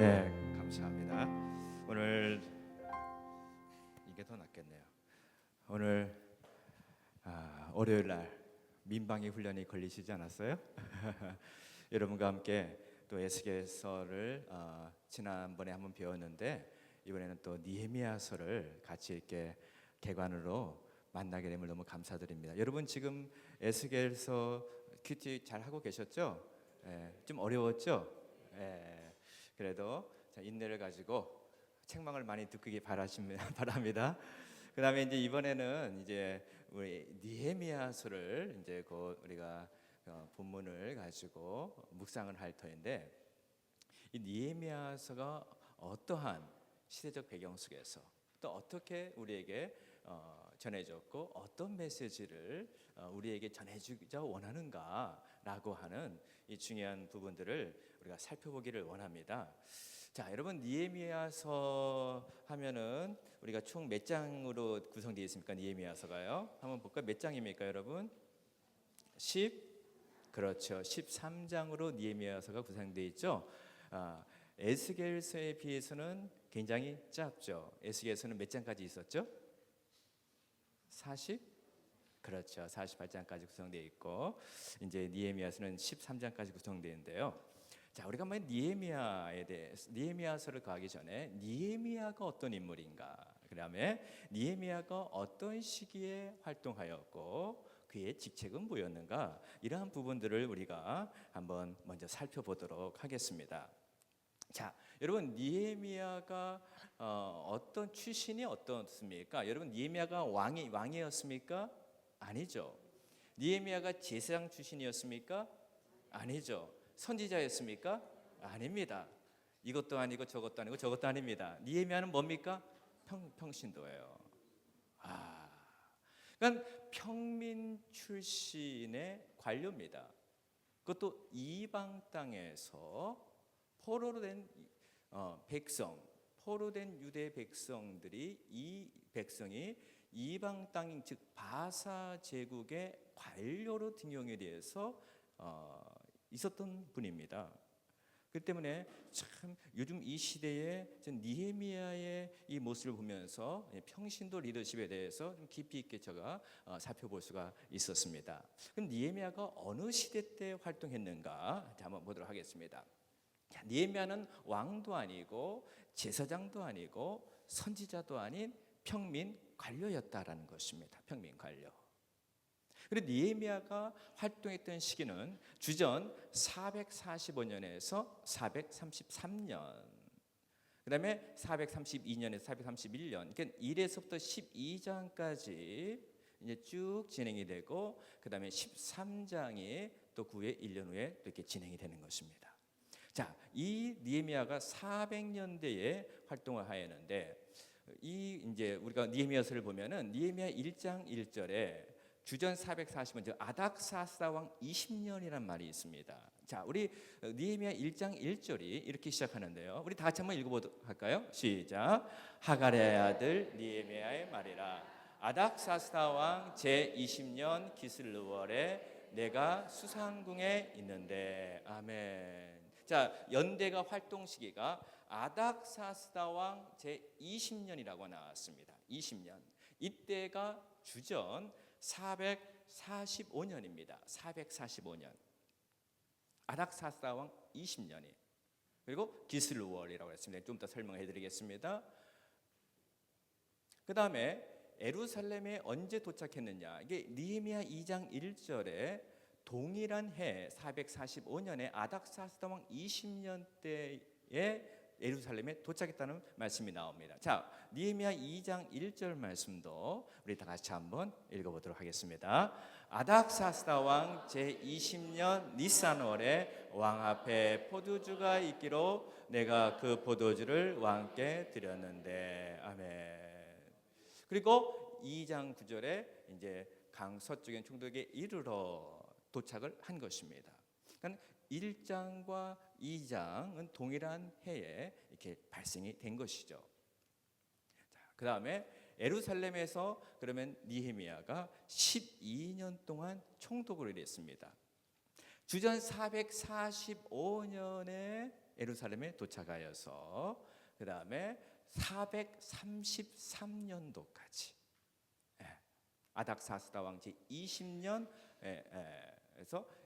네, 감사합니다. 오늘 이게 더 낫겠네요. 오늘 월요일 날 민방위 훈련이 걸리시지 않았어요? 여러분과 함께 또 에스겔서를 지난번에 한번 배웠는데 이번에는 또 느헤미야서를 같이 이렇게 개관으로 만나게 됨을 너무 감사드립니다. 여러분 지금 에스겔서 큐티 잘 하고 계셨죠? 좀 어려웠죠? 그래도 인내를 가지고 책망을 많이 듣기 바랍니다. 그다음에 이제 이번에는 이제 우리 느헤미야서를 이제 곧 우리가 본문을 가지고 묵상을 할 터인데, 이 느헤미야서가 어떠한 시대적 배경 속에서 또 어떻게 우리에게 전해졌고 어떤 메시지를 우리에게 전해주자 원하는가라고 하는 이 중요한 부분들을 우리가 살펴보기를 원합니다. 자, 여러분 느헤미야서 하면은 우리가 총 몇 장으로 구성되어 있습니까? 느헤미야서가요. 한번 볼까요? 몇 장입니까, 여러분? 그렇죠. 13장으로 느헤미야서가 구성되어 있죠. 에스겔서에 비해서는 굉장히 짧죠. 에스겔서는 몇 장까지 있었죠? 40? 그렇죠. 48장까지 구성되어 있고 이제 느헤미야서는 13장까지 구성되는데요. 자, 우리가 한번 느헤미야에 대해서 느헤미야서를 가기 전에 느헤미야가 어떤 인물인가, 그다음에 느헤미야가 어떤 시기에 활동하였고 그의 직책은 뭐였는가, 이러한 부분들을 우리가 한번 먼저 살펴보도록 하겠습니다. 자, 여러분 느헤미야가 어떤 출신이 어떻습니까? 여러분 느헤미야가 왕이었습니까? 아니죠. 느헤미야가 제사장 출신이었습니까? 아니죠. 선지자였습니까? 아닙니다. 이것도 아니고 저것도 아니고 저것도 아닙니다. 느헤미야는 뭡니까? 평신도예요. 그러니까 평민 출신의 관료입니다. 그것도 이방 땅에서 포로된 포로된 유대 백성들이, 이 백성이 이방 땅, 즉 바사 제국의 관료로 등용에 대해서 있었던 분입니다. 그 때문에 참 요즘 이 시대에 느헤미야의 이 모습을 보면서 평신도 리더십에 대해서 좀 깊이 있게 제가 살펴볼 수가 있었습니다. 그럼 느헤미야가 어느 시대 때 활동했는가 한번 보도록 하겠습니다. 느헤미야는 왕도 아니고 제사장도 아니고 선지자도 아닌 평민 관료였다라는 것입니다. 평민 관료. 그리고 느헤미야가 활동했던 시기는 주전 445년에서 433년, 그 다음에 432년에서 431년, 그러니까 1에서부터 12장까지 이제 쭉 진행이 되고, 그 다음에 13장이 또 그 후에 1년 후에 또 이렇게 진행이 되는 것입니다. 자, 이 느헤미야가 400년대에 활동을 하였는데, 이 이제 우리가 느헤미야서를 보면은 느헤미야 1장 1절에 주전 440년, 즉 아닥사스다 왕 20년이란 말이 있습니다. 자, 우리 느헤미야 1장 1절이 이렇게 시작하는데요. 우리 다 같이 한번 읽어보도록 할까요? 시작. 하갈의 아들 느헤미야의 말이라. 아닥사스다 왕 제20년 기슬르월에 내가 수상궁에 있는데. 아멘. 자, 연대가 활동 시기가 아닥사스다 왕 제20년이라고 나왔습니다. 20년. 이때가 주전 445년입니다. 445년. 아닥사스다 왕 20년이. 그리고 기슬루월이라고 했습니다. 좀 더 설명해 드리겠습니다. 그 다음에 예루살렘에 언제 도착했느냐. 이게 느헤미야 2장 1절에 동일한 해 445년에 아닥사스다 왕 20년 때에 예루살렘에 도착했다는 말씀이 나옵니다. 자, 느헤미야 2장 1절 말씀도 우리 다 같이 한번 읽어보도록 하겠습니다. 아닥사스다 왕 제20년 니산월에 왕 앞에 포도주가 있기로 내가 그 포도주를 왕께 드렸는데. 아멘. 그리고 2장 9절에 이제 강 서쪽의 총독에 이르러 도착을 한 것입니다. 그러니까 1장과 2장은 동일한 해에 이렇게 발생이 된 것이죠. 자, 그 다음에 예루살렘에서 그러면 느헤미야가 12년 동안 총독을 했습니다. 주전 445년에 예루살렘에 도착하여서 그 다음에 433년도까지 아닥사스다 왕 제 20년에서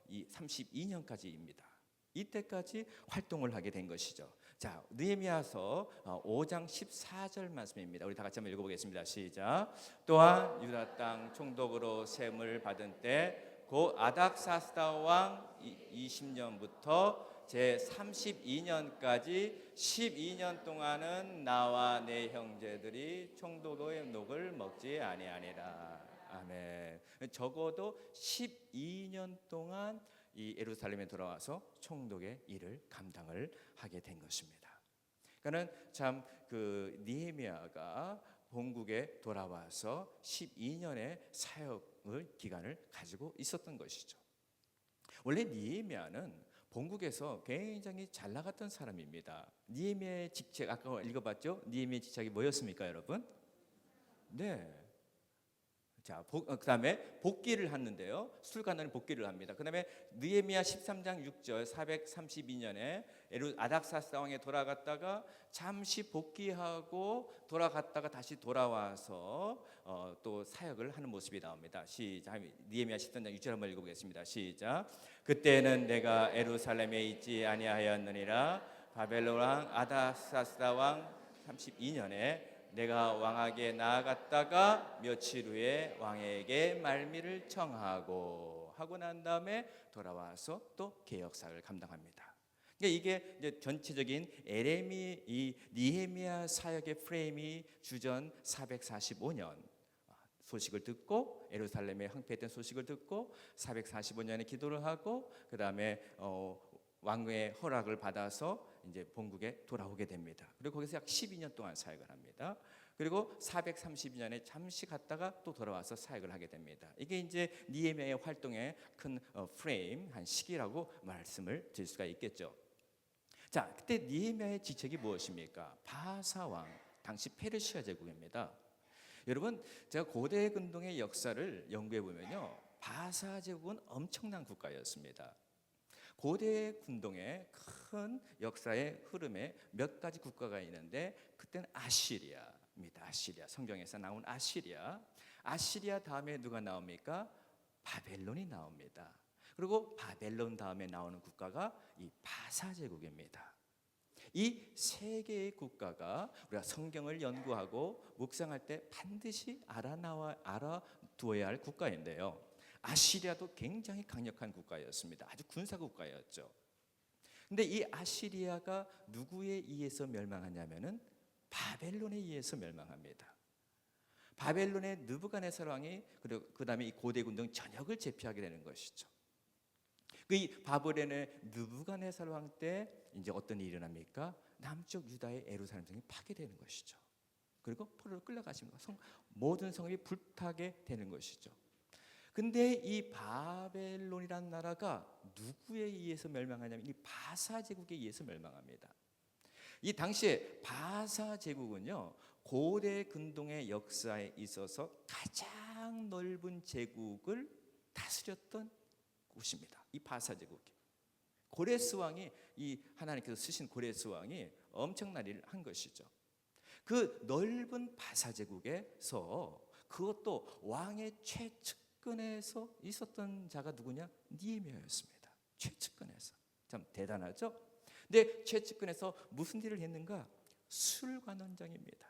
이 32년까지입니다. 이때까지 활동을 하게 된 것이죠. 자, 느헤미야서 5장 14절 말씀입니다. 우리 다 같이 한번 읽어보겠습니다. 시작. 또한 유다 땅 총독으로 셈을 받은 때 곧 아닥사스다 왕 20년부터 제 32년까지 12년 동안은 나와 내 형제들이 총독의 녹을 먹지 아니하니라. 아멘. 적어도 12년 동안 이 예루살렘에 돌아와서 총독의 일을 감당을 하게 된 것입니다. 그러니까는 참 그 느헤미야가 본국에 돌아와서 12년의 사역을 기간을 가지고 있었던 것이죠. 원래 느헤미야는 본국에서 굉장히 잘 나갔던 사람입니다. 느헤미야의 직책 아까 읽어봤죠? 느헤미야의 직책이 뭐였습니까, 여러분? 네. 자, 그다음에 복귀를 하는데요. 술관을 복귀를 합니다. 그다음에 느헤미야 13장 6절 432년에 아닥사스다 왕에 돌아갔다가 잠시 복귀하고 돌아갔다가 다시 돌아와서 또 사역을 하는 모습이 나옵니다. 시작. 느헤미야 13장 6절 한번 읽어보겠습니다. 시작. 그때는 내가 예루살렘에 있지 아니하였느니라. 바벨론 왕 아닥사스다 왕 32년에 내가 왕에게 나아갔다가 며칠 후에 왕에게 말미를 청하고 하고 난 다음에 돌아와서 또 개혁사를 감당합니다. 그러니까 이게 이제 전체적인 이 느헤미야 사역의 프레임이 주전 445년 소식을 듣고 예루살렘에 황폐했던 소식을 듣고 445년에 기도를 하고 그 다음에 왕의 허락을 받아서 이제 본국에 돌아오게 됩니다. 그리고 거기서 약 12년 동안 사역을 합니다. 그리고 432년에 잠시 갔다가 또 돌아와서 사역을 하게 됩니다. 이게 이제 느헤미야의 활동의 큰 프레임, 한 시기라고 말씀을 드릴 수가 있겠죠. 자, 그때 느헤미야의 지책이 무엇입니까? 바사 왕, 당시 페르시아 제국입니다. 여러분, 제가 고대 근동의 역사를 연구해 보면요, 바사 제국은 엄청난 국가였습니다. 고대 군동의 큰 역사의 흐름에 몇 가지 국가가 있는데 그때는 아시리아입니다. 아시리아, 성경에서 나온 아시리아. 아시리아 다음에 누가 나옵니까? 바벨론이 나옵니다. 그리고 바벨론 다음에 나오는 국가가 이 바사 제국입니다. 이 세 개의 국가가 우리가 성경을 연구하고 묵상할 때 반드시 알아두어야 할 국가인데요. 아시리아도 굉장히 강력한 국가였습니다. 아주 군사 국가였죠. 근데 이 아시리아가 누구에 의해서 멸망하냐면은 바벨론에 의해서 멸망합니다. 바벨론의 느부갓네살 왕이 그리고 그다음에 이 고대 군동 전역을 제패하게 되는 것이죠. 이 바벨론의 느부갓네살 왕 때 이제 어떤 일이 일어납니까? 남쪽 유다의 예루살렘 성이 파괴되는 것이죠. 그리고 포로로 끌려가십니다. 모든 성이 불타게 되는 것이죠. 근데 이 바벨론이라는 나라가 누구에 의해서 멸망하냐면 이 바사 제국에 의해서 멸망합니다. 이 당시에 바사 제국은요, 고대 근동의 역사에 있어서 가장 넓은 제국을 다스렸던 곳입니다. 이 바사 제국이. 고레스 왕이 이 하나님께서 쓰신 고레스 왕이 엄청난 일을 한 것이죠. 그 넓은 바사 제국에서 그것도 왕의 최측근에서 있었던 자가 누구냐? 느헤미야였습니다. 최측근에서. 참 대단하죠? 근데 최측근에서 무슨 일을 했는가? 술관원장입니다.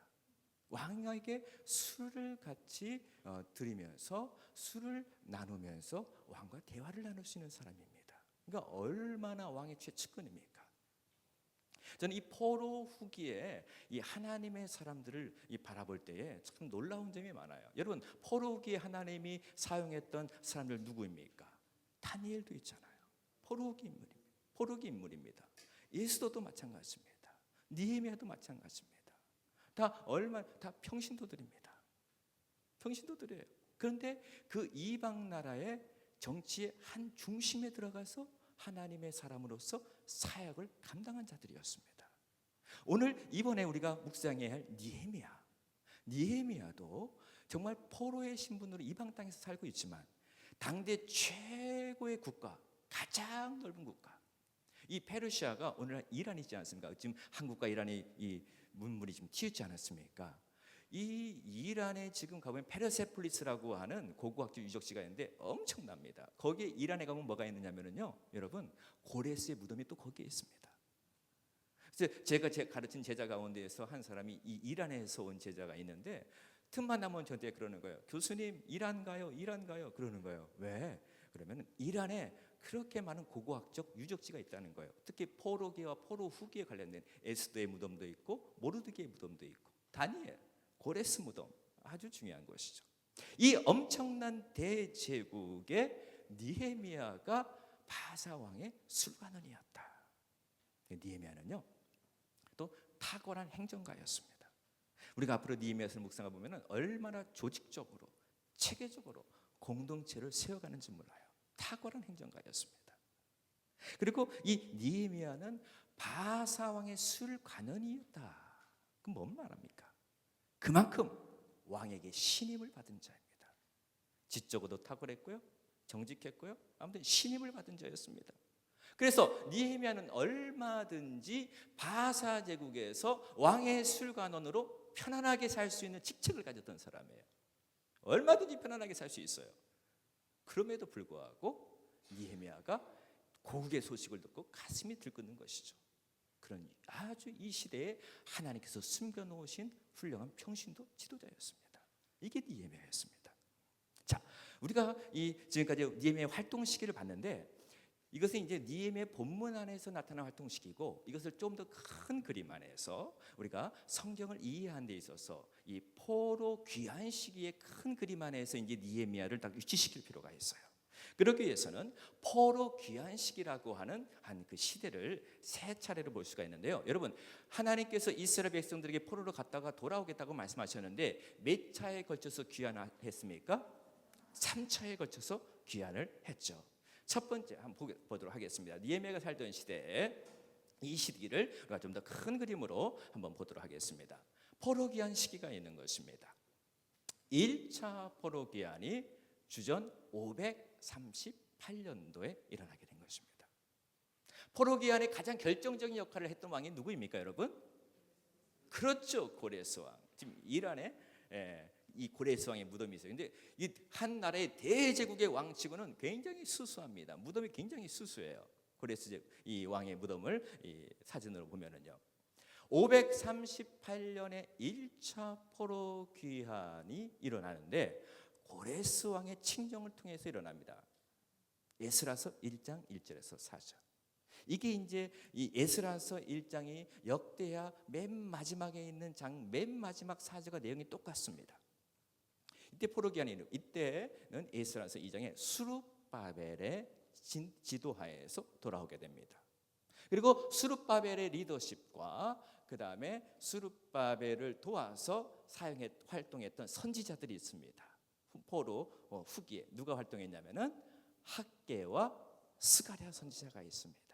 왕에게 술을 같이 드리면서 술을 나누면서 왕과 대화를 나눌 수 있는 사람입니다. 그러니까 얼마나 왕의 최측근입니까? 저는 이 포로 후기에 이 하나님의 사람들을 바라볼 때에 참 놀라운 점이 많아요. 여러분, 포로 후기에 하나님이 사용했던 사람들 누구입니까? 다니엘도 있잖아요. 포로 후기 인물입니다. 예수도도 마찬가지입니다. 느헤미야도 마찬가지입니다. 다 평신도들입니다. 평신도들이에요. 그런데 그 이방 나라의 정치의 한 중심에 들어가서 하나님의 사람으로서 사역을 감당한 자들이었습니다. 오늘 이번에 우리가 묵상해야 할 느헤미야도 정말 포로의 신분으로 이방 땅에서 살고 있지만 당대 최고의 국가, 가장 넓은 국가, 이 페르시아가 오늘날 이란이 있지 않습니까? 지금 한국과 이란이 이 문물이 좀 튀었지 않았습니까? 이 이란에 지금 가보면 페르세폴리스라고 하는 고고학적 유적지가 있는데 엄청납니다. 거기에 이란에 가면 뭐가 있느냐면요, 여러분, 고레스의 무덤이 또 거기에 있습니다. 그래서 제가 가르친 제자 가운데에서 한 사람이 이 이란에서 온 제자가 있는데 틈만 나면 저한테 그러는 거예요. 교수님, 이란 가요, 이란 가요. 그러는 거예요. 왜? 그러면 이란에 그렇게 많은 고고학적 유적지가 있다는 거예요. 특히 포로기와 포로 후기에 관련된 에스더의 무덤도 있고 모르드게의 무덤도 있고 다니엘, 고레스 무덤, 아주 중요한 것이죠. 이 엄청난 대제국의 느헤미야가 바사 왕의 술관원이었다. 느헤미야는요, 또 탁월한 행정가였습니다. 우리가 앞으로 느헤미야서 묵상해 보면은 얼마나 조직적으로, 체계적으로 공동체를 세워가는지 몰라요. 탁월한 행정가였습니다. 그리고 이 느헤미야는 바사 왕의 술관원이었다. 그럼 뭔 말합니까? 그만큼 왕에게 신임을 받은 자입니다. 지적으로도 탁월했고요, 정직했고요, 아무튼 신임을 받은 자였습니다. 그래서 느헤미야는 얼마든지 바사 제국에서 왕의 술관원으로 편안하게 살 수 있는 직책을 가졌던 사람이에요. 얼마든지 편안하게 살 수 있어요. 그럼에도 불구하고 느헤미야가 고국의 소식을 듣고 가슴이 들끓는 것이죠. 그런 아주 이 시대에 하나님께서 숨겨놓으신 훌륭한 평신도 지도자였습니다. 이게 느헤미야였습니다. 자, 우리가 지금까지 느헤미야의 활동 시기를 봤는데, 이것은 이제 느헤미야의 본문 안에서 나타난 활동 시기고, 이것을 좀 더 큰 그림 안에서 우리가 성경을 이해하는 데 있어서 이 포로 귀환 시기의 큰 그림 안에서 이제 느헤미야를 딱 위치시킬 필요가 있어요. 그러기 위해서는 포로 귀환 시기라고 하는 한 그 시대를 세 차례로 볼 수가 있는데요. 여러분, 하나님께서 이스라엘 백성들에게 포로로 갔다가 돌아오겠다고 말씀하셨는데 몇 차에 걸쳐서 귀환했습니까? 3차에 걸쳐서 귀환을 했죠. 첫 번째 한번 보도록 하겠습니다. 느헤미야가 살던 시대에 이 시기를 우리가 좀 더 큰 그림으로 한번 보도록 하겠습니다. 포로 귀환 시기가 있는 것입니다. 1차 포로 귀환이 주전 538년도에 일어나게 된 것입니다. 포로 귀환의 가장 결정적인 역할을 했던 왕이 누구입니까, 여러분? 그렇죠, 고레스 왕. 지금 이란에 이 고레스 왕의 무덤이 있어요. 근데 이 한 나라의 대제국의 왕치고는 굉장히 수수합니다. 무덤이 굉장히 수수해요. 고레스 이 왕의 무덤을 이 사진으로 보면은요, 538년에 1차 포로 귀환이 일어나는데 고레스 왕의 칙령을 통해서 일어납니다. 에스라서 1장 1절에서 4절. 이게 이제 이 에스라서 1장이 역대하 맨 마지막에 있는 맨 마지막 4절과 내용이 똑같습니다. 이때 포로 귀환이 이때는 에스라서 2장에 수룹바벨의 지도하에서 돌아오게 됩니다. 그리고 수룹바벨의 리더십과 그 다음에 수룹바벨을 도와서 활동했던 선지자들이 있습니다. 포로 후기에 누가 활동했냐면은 학개와 스가랴 선지자가 있습니다.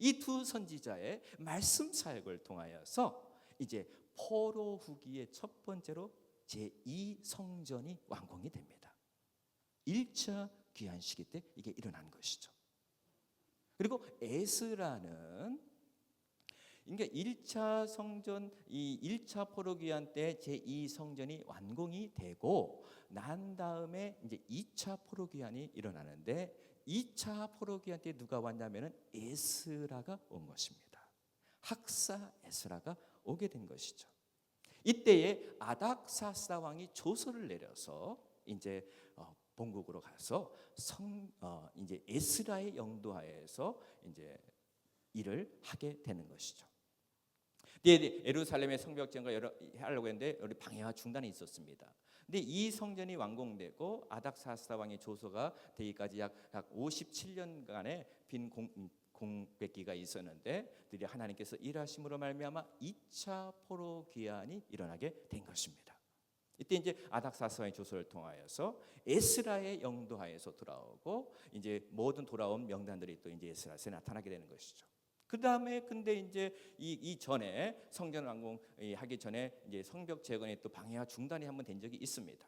이 두 선지자의 말씀 사역을 통하여서 이제 포로 후기의 첫 번째로 제2성전이 완공이 됩니다. 1차 귀환 시기 때 이게 일어난 것이죠. 그리고 에스라는 그러니까 1차 성전, 이 1차 포로 귀환 때 제2성전이 완공이 되고 난 다음에 이제 2차 포로 귀환이 일어나는데 2차 포로 귀환 때 누가 왔냐면은 에스라가 온 것입니다. 학사 에스라가 오게 된 것이죠. 이때에 아닥사스다 왕이 조서를 내려서 이제 본국으로 가서 이제 에스라의 영도하에서 이제 일을 하게 되는 것이죠. 예루살렘의 성벽전과 하려고 했는데 여기 방해와 중단이 있었습니다. 근데 이 성전이 완공되고 아닥사스다 왕의 조서가 되기까지 약 57년간의 빈 공백기가 있었는데 드디어 하나님께서 일하심으로 말미암아 2차 포로 귀환이 일어나게 된 것입니다. 이때 이제 아닥사스다의 조서를 통하여서 에스라의 영도하에서 돌아오고 이제 모든 돌아온 명단들이 또 이제 에스라에 나타나게 되는 것이죠. 그 다음에 근데 이제 이 전에 성전 완공하기 전에 이제 성벽 재건에 또 방해와 중단이 한번 된 적이 있습니다.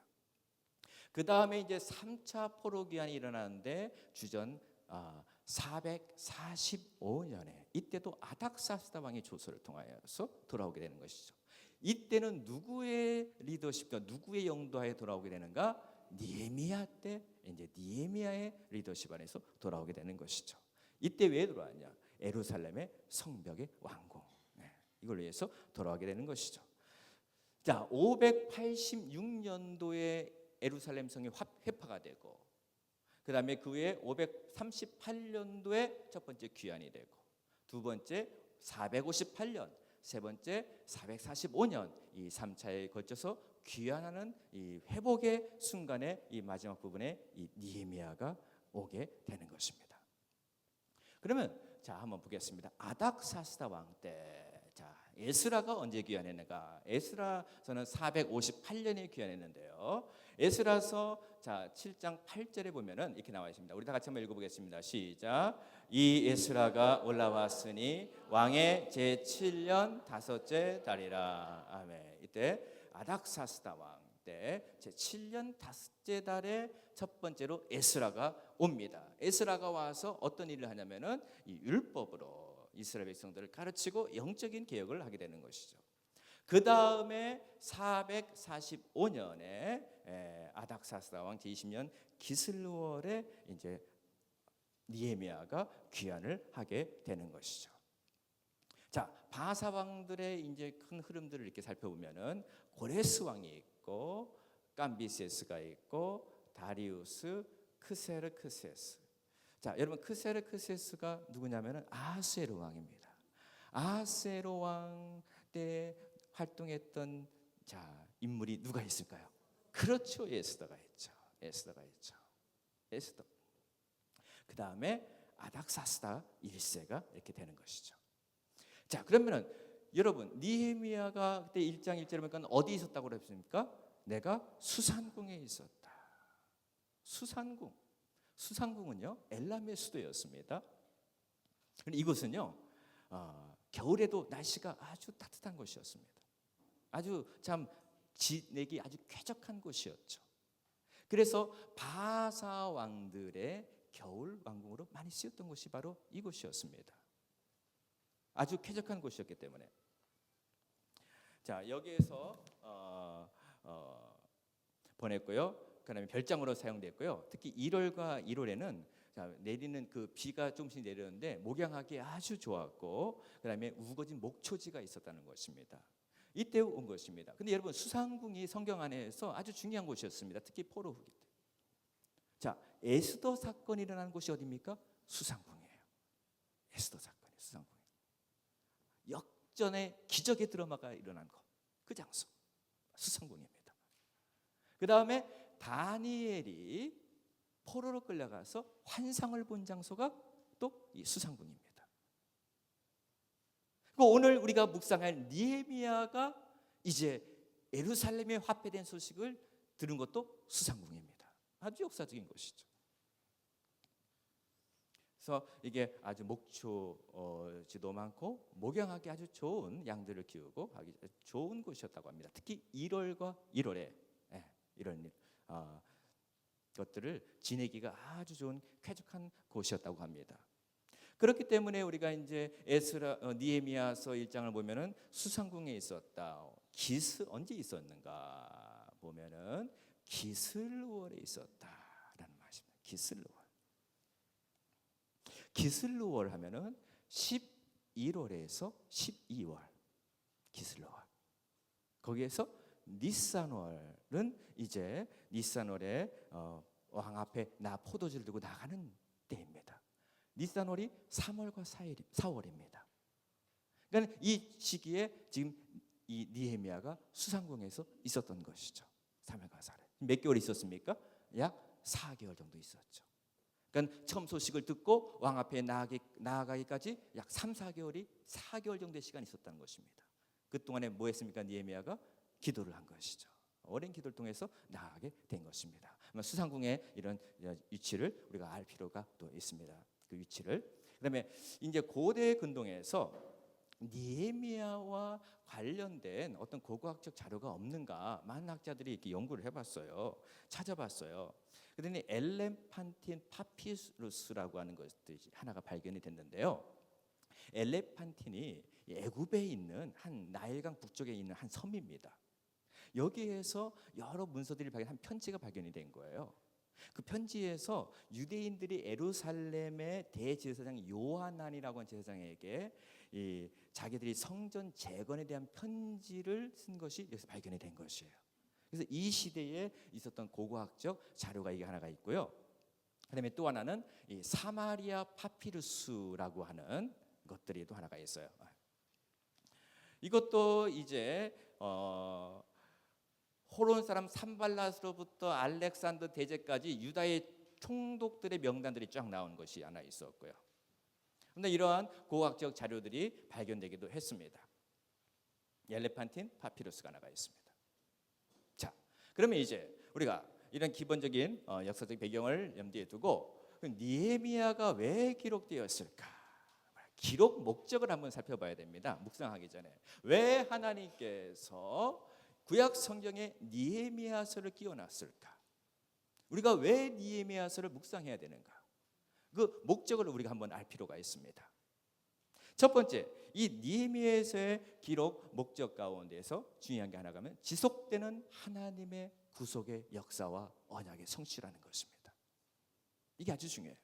그 다음에 이제 3차 포로 귀환이 일어나는데 주전 445년에 이때도 아닥사스다 왕의 조서를 통하여서 돌아오게 되는 것이죠. 이때는 누구의 리더십과 누구의 영도하에 돌아오게 되는가? 느헤미야 때 이제 느헤미야의 리더십 안에서 돌아오게 되는 것이죠. 이때 왜 돌아왔냐? 예루살렘의 성벽의 완공. 이걸 위해서 돌아오게 되는 것이죠. 자, 586년도에 예루살렘 성이 회파가 되고, 그 다음에 그 후에 538년도에 첫 번째 귀환이 되고, 두 번째 458년, 세 번째 445년, 이 3차에 걸쳐서 귀환하는 이 회복의 순간에 이 마지막 부분에 이 느헤미야가 오게 되는 것입니다. 그러면 자, 한번 보겠습니다. 아닥사스다 왕 때, 자, 에스라가 언제 귀환했는가? 에스라서는 458년에 귀환했는데요. 에스라서 자 7장 8절에 보면은 이렇게 나와 있습니다. 우리 다 같이 한번 읽어보겠습니다. 시작. 이 에스라가 올라왔으니 왕의 제 7년 다섯째 달이라. 아멘. 이때 아닥사스다 왕 때 제 7년 다섯째 달에 첫 번째로 에스라가 옵니다. 에스라가 와서 어떤 일을 하냐면은 이 율법으로 이스라엘 백성들을 가르치고 영적인 개혁을 하게 되는 것이죠. 그 다음에 445년에 아닥사스다 왕 제20년 기슬루월에 이제 느헤미야가 귀환을 하게 되는 것이죠. 자, 바사 왕들의 이제 큰 흐름들을 이렇게 살펴보면은 고레스 왕이 있고, 깜비세스가 있고, 다리우스, 크세르크세스. 자, 여러분 크세르크세스가 누구냐면은 아하스웨로 왕입니다. 아하스웨로 왕 때 활동했던 자 인물이 누가 있을까요? 그렇죠, 에스더가 있죠. 에스더가 있죠. 에스더. 그 다음에 아닥사스다 1세가 이렇게 되는 것이죠. 자, 그러면은 여러분 느헤미야가 그때 1장 1절에 보니까 어디 있었다고 그랬습니까? 내가 수산궁에 있었다. 수산궁은요 엘람의 수도였습니다. 이곳은요 겨울에도 날씨가 아주 따뜻한 곳이었습니다. 아주 참 지내기 아주 쾌적한 곳이었죠. 그래서 바사 왕들의 겨울 왕궁으로 많이 쓰였던 곳이 바로 이곳이었습니다. 아주 쾌적한 곳이었기 때문에. 자, 여기에서 보냈고요. 그다음에 별장으로 사용됐고요. 특히 1월과 1월에는 내리는 그 비가 조금씩 내렸는데 목양하기 아주 좋았고, 그다음에 우거진 목초지가 있었다는 것입니다. 이때 온 것입니다. 근데 여러분 수상궁이 성경 안에서 아주 중요한 곳이었습니다. 특히 포로 후기 때. 자, 에스더 사건이 일어난 곳이 어디입니까? 수상궁이에요. 에스더 사건이 수상궁이에요. 역전의 기적의 드라마가 일어난 것, 그 장소 수상궁입니다. 그 다음에 다니엘이 포로로 끌려가서 환상을 본 장소가 또 이 수상궁입니다. 그리고 오늘 우리가 묵상할 느헤미야가 이제 예루살렘에 화폐된 소식을 들은 것도 수상궁입니다. 아주 역사적인 것이죠. 그래서 이게 아주 목초지도 많고 목양하기 아주 좋은 양들을 키우고 하기 좋은 곳이었다고 합니다. 특히 1월과 1월에 이런 것들을 지내기가 아주 좋은 쾌적한 곳이었다고 합니다. 그렇기 때문에 우리가 이제 느헤미야서 1장을 보면은 수상궁에 있었다. 언제 있었는가 보면은 기슬루월에 있었다라는 말입니다. 기슬루월 하면은 11월에서 12월 기슬루월. 거기에서 니산월은 이제 니산월에 왕 앞에 포도주를 들고 나가는 때입니다. 니산월이 3월과 4월입니다. 그러니까 이 시기에 지금 이 느헤미야가 수상궁에서 있었던 것이죠. 3월과 4월. 몇 개월 있었습니까? 약 4개월 정도 있었죠. 그러니까 처음 소식을 듣고 왕 앞에 나아가기까지 약 3, 4개월이 4개월 정도의 시간이 있었다는 것입니다. 그동안에 뭐 했습니까? 느헤미야가 기도를 한 것이죠. 오랜 기도를 통해서 나아가게 된 것입니다. 수상궁의 이런 위치를 우리가 알 필요가 또 있습니다. 그 위치를. 그다음에 이제 고대 근동에서 느헤미야와 관련된 어떤 고고학적 자료가 없는가 많은 학자들이 이렇게 연구를 해봤어요. 찾아봤어요. 그랬더니 엘레판틴 파피루스라고 하는 것들이 하나가 발견이 됐는데요. 엘레판틴이 애굽에 있는 한 나일강 북쪽에 있는 한 섬입니다. 여기에서 여러 문서들이 한 편지가 발견이 된 거예요. 그 편지에서 유대인들이 예루살렘의 대제사장 요하난이라고 하는 제사장에게 자기들이 성전 재건에 대한 편지를 쓴 것이 여기서 발견이 된 것이에요. 그래서 이 시대에 있었던 고고학적 자료가 이게 하나가 있고요. 그다음에 또 하나는 이 사마리아 파피루스라고 하는 것들이 또 하나가 있어요. 이것도 이제 호론 사람 산발랏으로부터 알렉산더 대제까지 유다의 총독들의 명단들이 쫙 나온 것이 하나 있었고요. 그런데 이러한 고고학적 자료들이 발견되기도 했습니다. 엘레판틴 파피루스가 하나가 있습니다. 자, 그러면 이제 우리가 이런 기본적인 역사적 배경을 염두에 두고 느헤미야가 왜 기록되었을까? 기록 목적을 한번 살펴봐야 됩니다. 묵상하기 전에 왜 하나님께서 구약 성경에 느헤미야서를 끼워놨을까? 우리가 왜 느헤미야서를 묵상해야 되는가? 그 목적을 우리가 한번 알 필요가 있습니다. 첫 번째, 이 느헤미야서의 기록 목적 가운데서 중요한 게 하나가 면 지속되는 하나님의 구속의 역사와 언약의 성취라는 것입니다. 이게 아주 중요해요.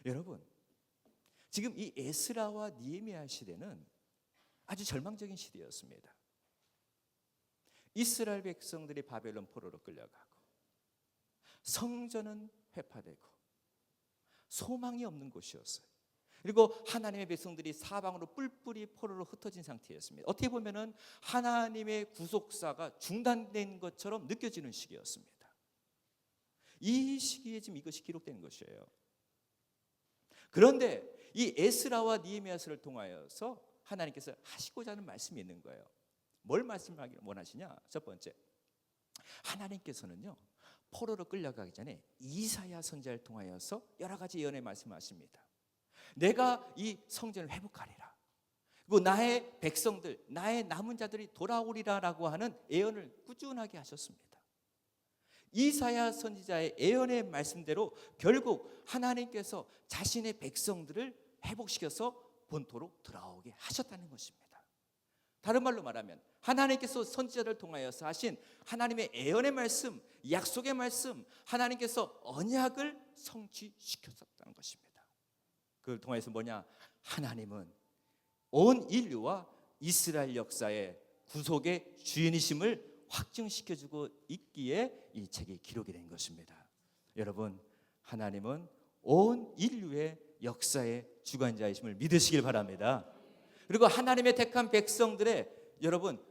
여러분, 지금 이 에스라와 느헤미야 시대는 아주 절망적인 시대였습니다. 이스라엘 백성들이 바벨론 포로로 끌려가고 성전은 회파되고 소망이 없는 곳이었어요. 그리고 하나님의 백성들이 사방으로 뿔뿔이 포로로 흩어진 상태였습니다. 어떻게 보면은 하나님의 구속사가 중단된 것처럼 느껴지는 시기였습니다. 이 시기에 지금 이것이 기록된 것이에요. 그런데 이 에스라와 느헤미야서를 통하여서 하나님께서 하시고자 하는 말씀이 있는 거예요. 뭘 말씀하기를 원하시냐? 첫 번째, 하나님께서는요 포로로 끌려가기 전에 이사야 선지자를 통하여서 여러 가지 예언의 말씀하십니다. 내가 이 성전을 회복하리라. 그리고 나의 백성들, 나의 남은 자들이 돌아오리라라고 하는 예언을 꾸준하게 하셨습니다. 이사야 선지자의 예언의 말씀대로 결국 하나님께서 자신의 백성들을 회복시켜서 본토로 돌아오게 하셨다는 것입니다. 다른 말로 말하면 하나님께서 선지자를 통하여서 하신 하나님의 예언의 말씀, 약속의 말씀, 하나님께서 언약을 성취시켰다는 것입니다. 그걸 통해서 뭐냐? 하나님은 온 인류와 이스라엘 역사의 구속의 주인이심을 확증시켜주고 있기에 이 책이 기록이 된 것입니다. 여러분, 하나님은 온 인류의 역사의 주관자이심을 믿으시길 바랍니다. 그리고 하나님의 택한 백성들의 여러분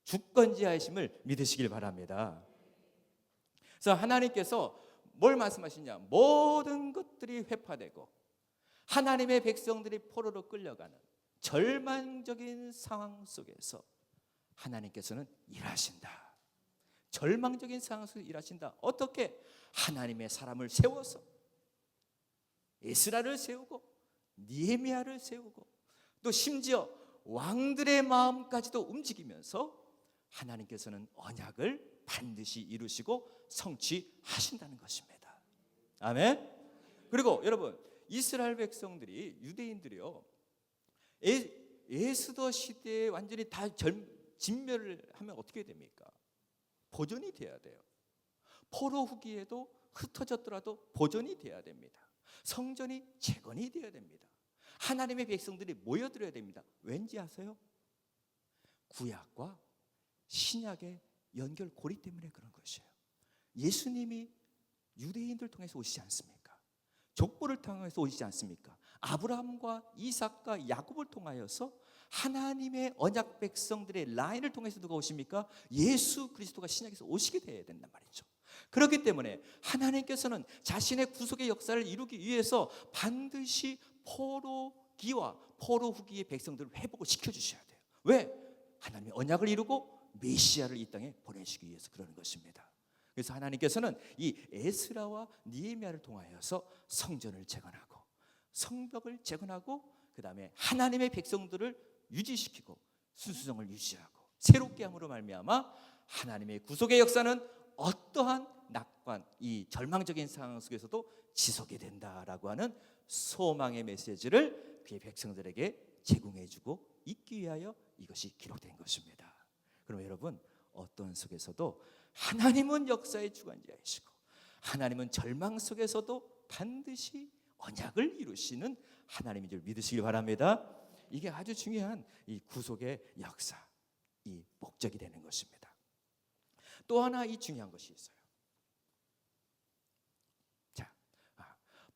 주권자이심을 믿으시길 바랍니다. 그래서 하나님께서 뭘 말씀하시냐? 모든 것들이 회파되고 하나님의 백성들이 포로로 끌려가는 절망적인 상황 속에서 하나님께서는 일하신다. 절망적인 상황 속에서 일하신다. 어떻게? 하나님의 사람을 세워서 에스라를 세우고 느헤미야를 세우고 또 심지어 왕들의 마음까지도 움직이면서 하나님께서는 언약을 반드시 이루시고 성취하신다는 것입니다. 아멘. 그리고 여러분, 이스라엘 백성들이, 유대인들이요, 에스더 시대에 완전히 다 진멸을 하면 어떻게 됩니까? 보존이 돼야 돼요. 포로 후기에도 흩어졌더라도 보존이 돼야 됩니다. 성전이 재건이 돼야 됩니다. 하나님의 백성들이 모여들어야 됩니다. 왠지 아세요? 구약과 신약의 연결고리 때문에 그런 것이에요. 예수님이 유대인들 통해서 오시지 않습니까? 족보를 통해서 오시지 않습니까? 아브라함과 이삭과 야곱을 통하여서 하나님의 언약 백성들의 라인을 통해서 누가 오십니까? 예수 그리스도가 신약에서 오시게 돼야 된단 말이죠. 그렇기 때문에 하나님께서는 자신의 구속의 역사를 이루기 위해서 반드시 포로기와 포로 후기의 백성들을 회복을 시켜주셔야 돼요. 왜? 하나님의 언약을 이루고 메시아를 이 땅에 보내시기 위해서 그러는 것입니다. 그래서 하나님께서는 이 에스라와 느헤미야를 통하여서 성전을 재건하고 성벽을 재건하고 그 다음에 하나님의 백성들을 유지시키고 순수성을 유지하고 새롭게 함으로 말미암아 하나님의 구속의 역사는 어떠한 낙관, 이 절망적인 상황 속에서도 지속이 된다라고 하는 소망의 메시지를 그의 백성들에게 제공해주고 있기 위하여 이것이 기록된 것입니다. 그럼 여러분, 어떤 속에서도 하나님은 역사의 주관자이시고 하나님은 절망 속에서도 반드시 언약을 이루시는 하나님인 줄 믿으시길 바랍니다. 이게 아주 중요한 이 구속의 역사, 이 목적이 되는 것입니다. 또 하나 이 중요한 것이 있어요. 자,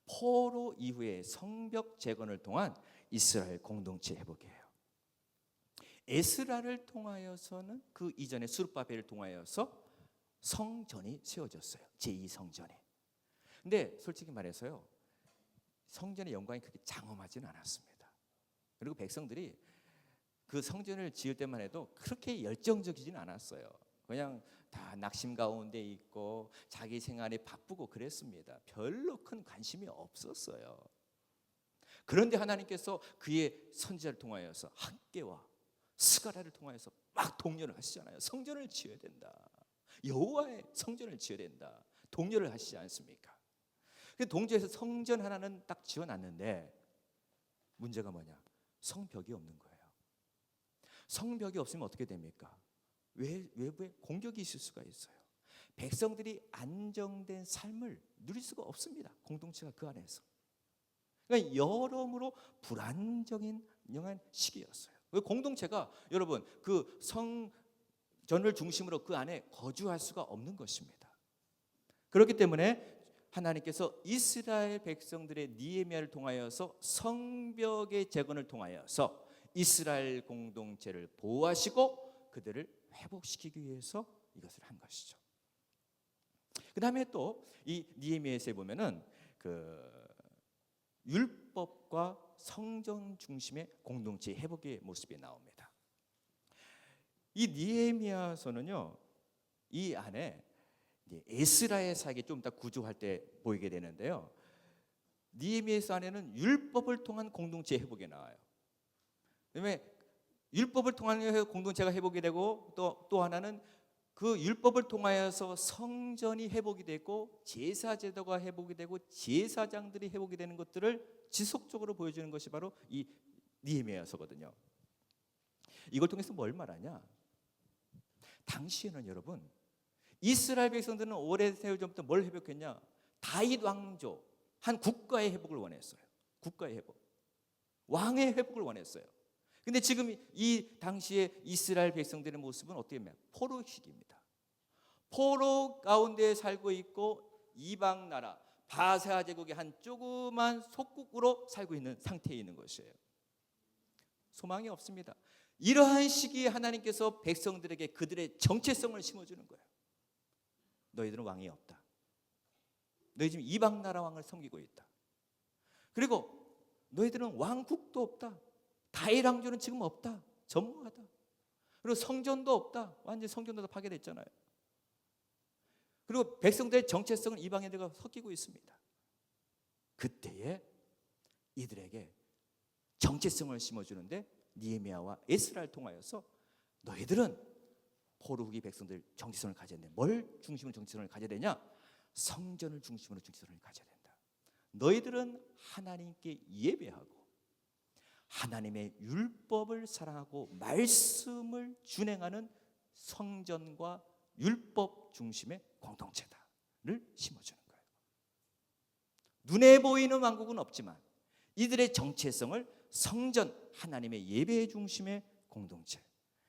포로 이후의 성벽 재건을 통한 이스라엘 공동체 회복이에요. 에스라를 통하여서는 그 이전에 수르바벨을 통하여서 성전이 세워졌어요. 제2성전이. 근데 솔직히 말해서요, 성전의 영광이 그렇게 장엄하지는 않았습니다. 그리고 백성들이 그 성전을 지을 때만 해도 그렇게 열정적이지는 않았어요. 그냥 다 낙심 가운데 있고 자기 생활에 바쁘고 그랬습니다. 별로 큰 관심이 없었어요. 그런데 하나님께서 그의 선지자를 통하여서 학개와 스가랴를 통하여서 막 독려를 하시잖아요. 성전을 지어야 된다. 여호와의 성전을 지어야 된다. 독려를 하시지 않습니까? 그 동지에서 성전 하나는 딱 지어놨는데 문제가 뭐냐? 성벽이 없는 거예요. 성벽이 없으면 어떻게 됩니까? 외부에 공격이 있을 수가 있어요. 백성들이 안정된 삶을 누릴 수가 없습니다. 공동체가 그 안에서. 그러니까 여러모로 불안정한 시기였어요. 공동체가 여러분 그 성전을 중심으로 그 안에 거주할 수가 없는 것입니다. 그렇기 때문에 하나님께서 이스라엘 백성들의 느헤미야를 통하여서 성벽의 재건을 통하여서 이스라엘 공동체를 보호하시고 그들을 회복시키기 위해서 이것을 한 것이죠. 그 다음에 또 이 느헤미야서에 보면은 그 율법과 성전 중심의 공동체 회복의 모습이 나옵니다. 이 느헤미야서는요, 이 안에 에스라의 사역이 좀 더 구조할 때 보이게 되는데요. 느헤미야서 안에는 율법을 통한 공동체 회복이 나와요. 그다음에 율법을 통한 공동체가 회복이 되고 또 하나는 그 율법을 통하여서 성전이 회복이 되고 제사 제도가 회복이 되고 제사장들이 회복이 되는 것들을 지속적으로 보여주는 것이 바로 이 느헤미야서거든요. 이걸 통해서 뭘 말하냐? 당시에는 여러분 이스라엘 백성들은 오래세월 전부터 뭘 회복했냐? 다윗 왕조 한 국가의 회복을 원했어요. 국가의 회복, 왕의 회복을 원했어요. 근데 지금 이 당시에 이스라엘 백성들의 모습은 어떻게 보면 포로식입니다. 포로 가운데 살고 있고 이방 나라 바사 제국의 한 조그만 속국으로 살고 있는 상태에 있는 것이에요. 소망이 없습니다. 이러한 시기에 하나님께서 백성들에게 그들의 정체성을 심어주는 거예요. 너희들은 왕이 없다. 너희 지금 이방 나라 왕을 섬기고 있다. 그리고 너희들은 왕국도 없다. 다윗 왕조는 지금 없다. 전무하다. 그리고 성전도 없다. 완전히 성전도 다 파괴됐잖아요. 그리고 백성들의 정체성은 이방인들과 섞이고 있습니다. 그때에 이들에게 정체성을 심어주는데 느헤미야와 에스라를 통하여서 너희들은 포로 후기 백성들 정체성을 가져야 된다. 뭘 중심으로 정체성을 가져야 되냐? 성전을 중심으로 정체성을 가져야 된다. 너희들은 하나님께 예배하고 하나님의 율법을 사랑하고 말씀을 준행하는 성전과 율법 중심의 공동체다를 심어주는 거예요. 눈에 보이는 왕국은 없지만 이들의 정체성을 성전, 하나님의 예배 중심의 공동체,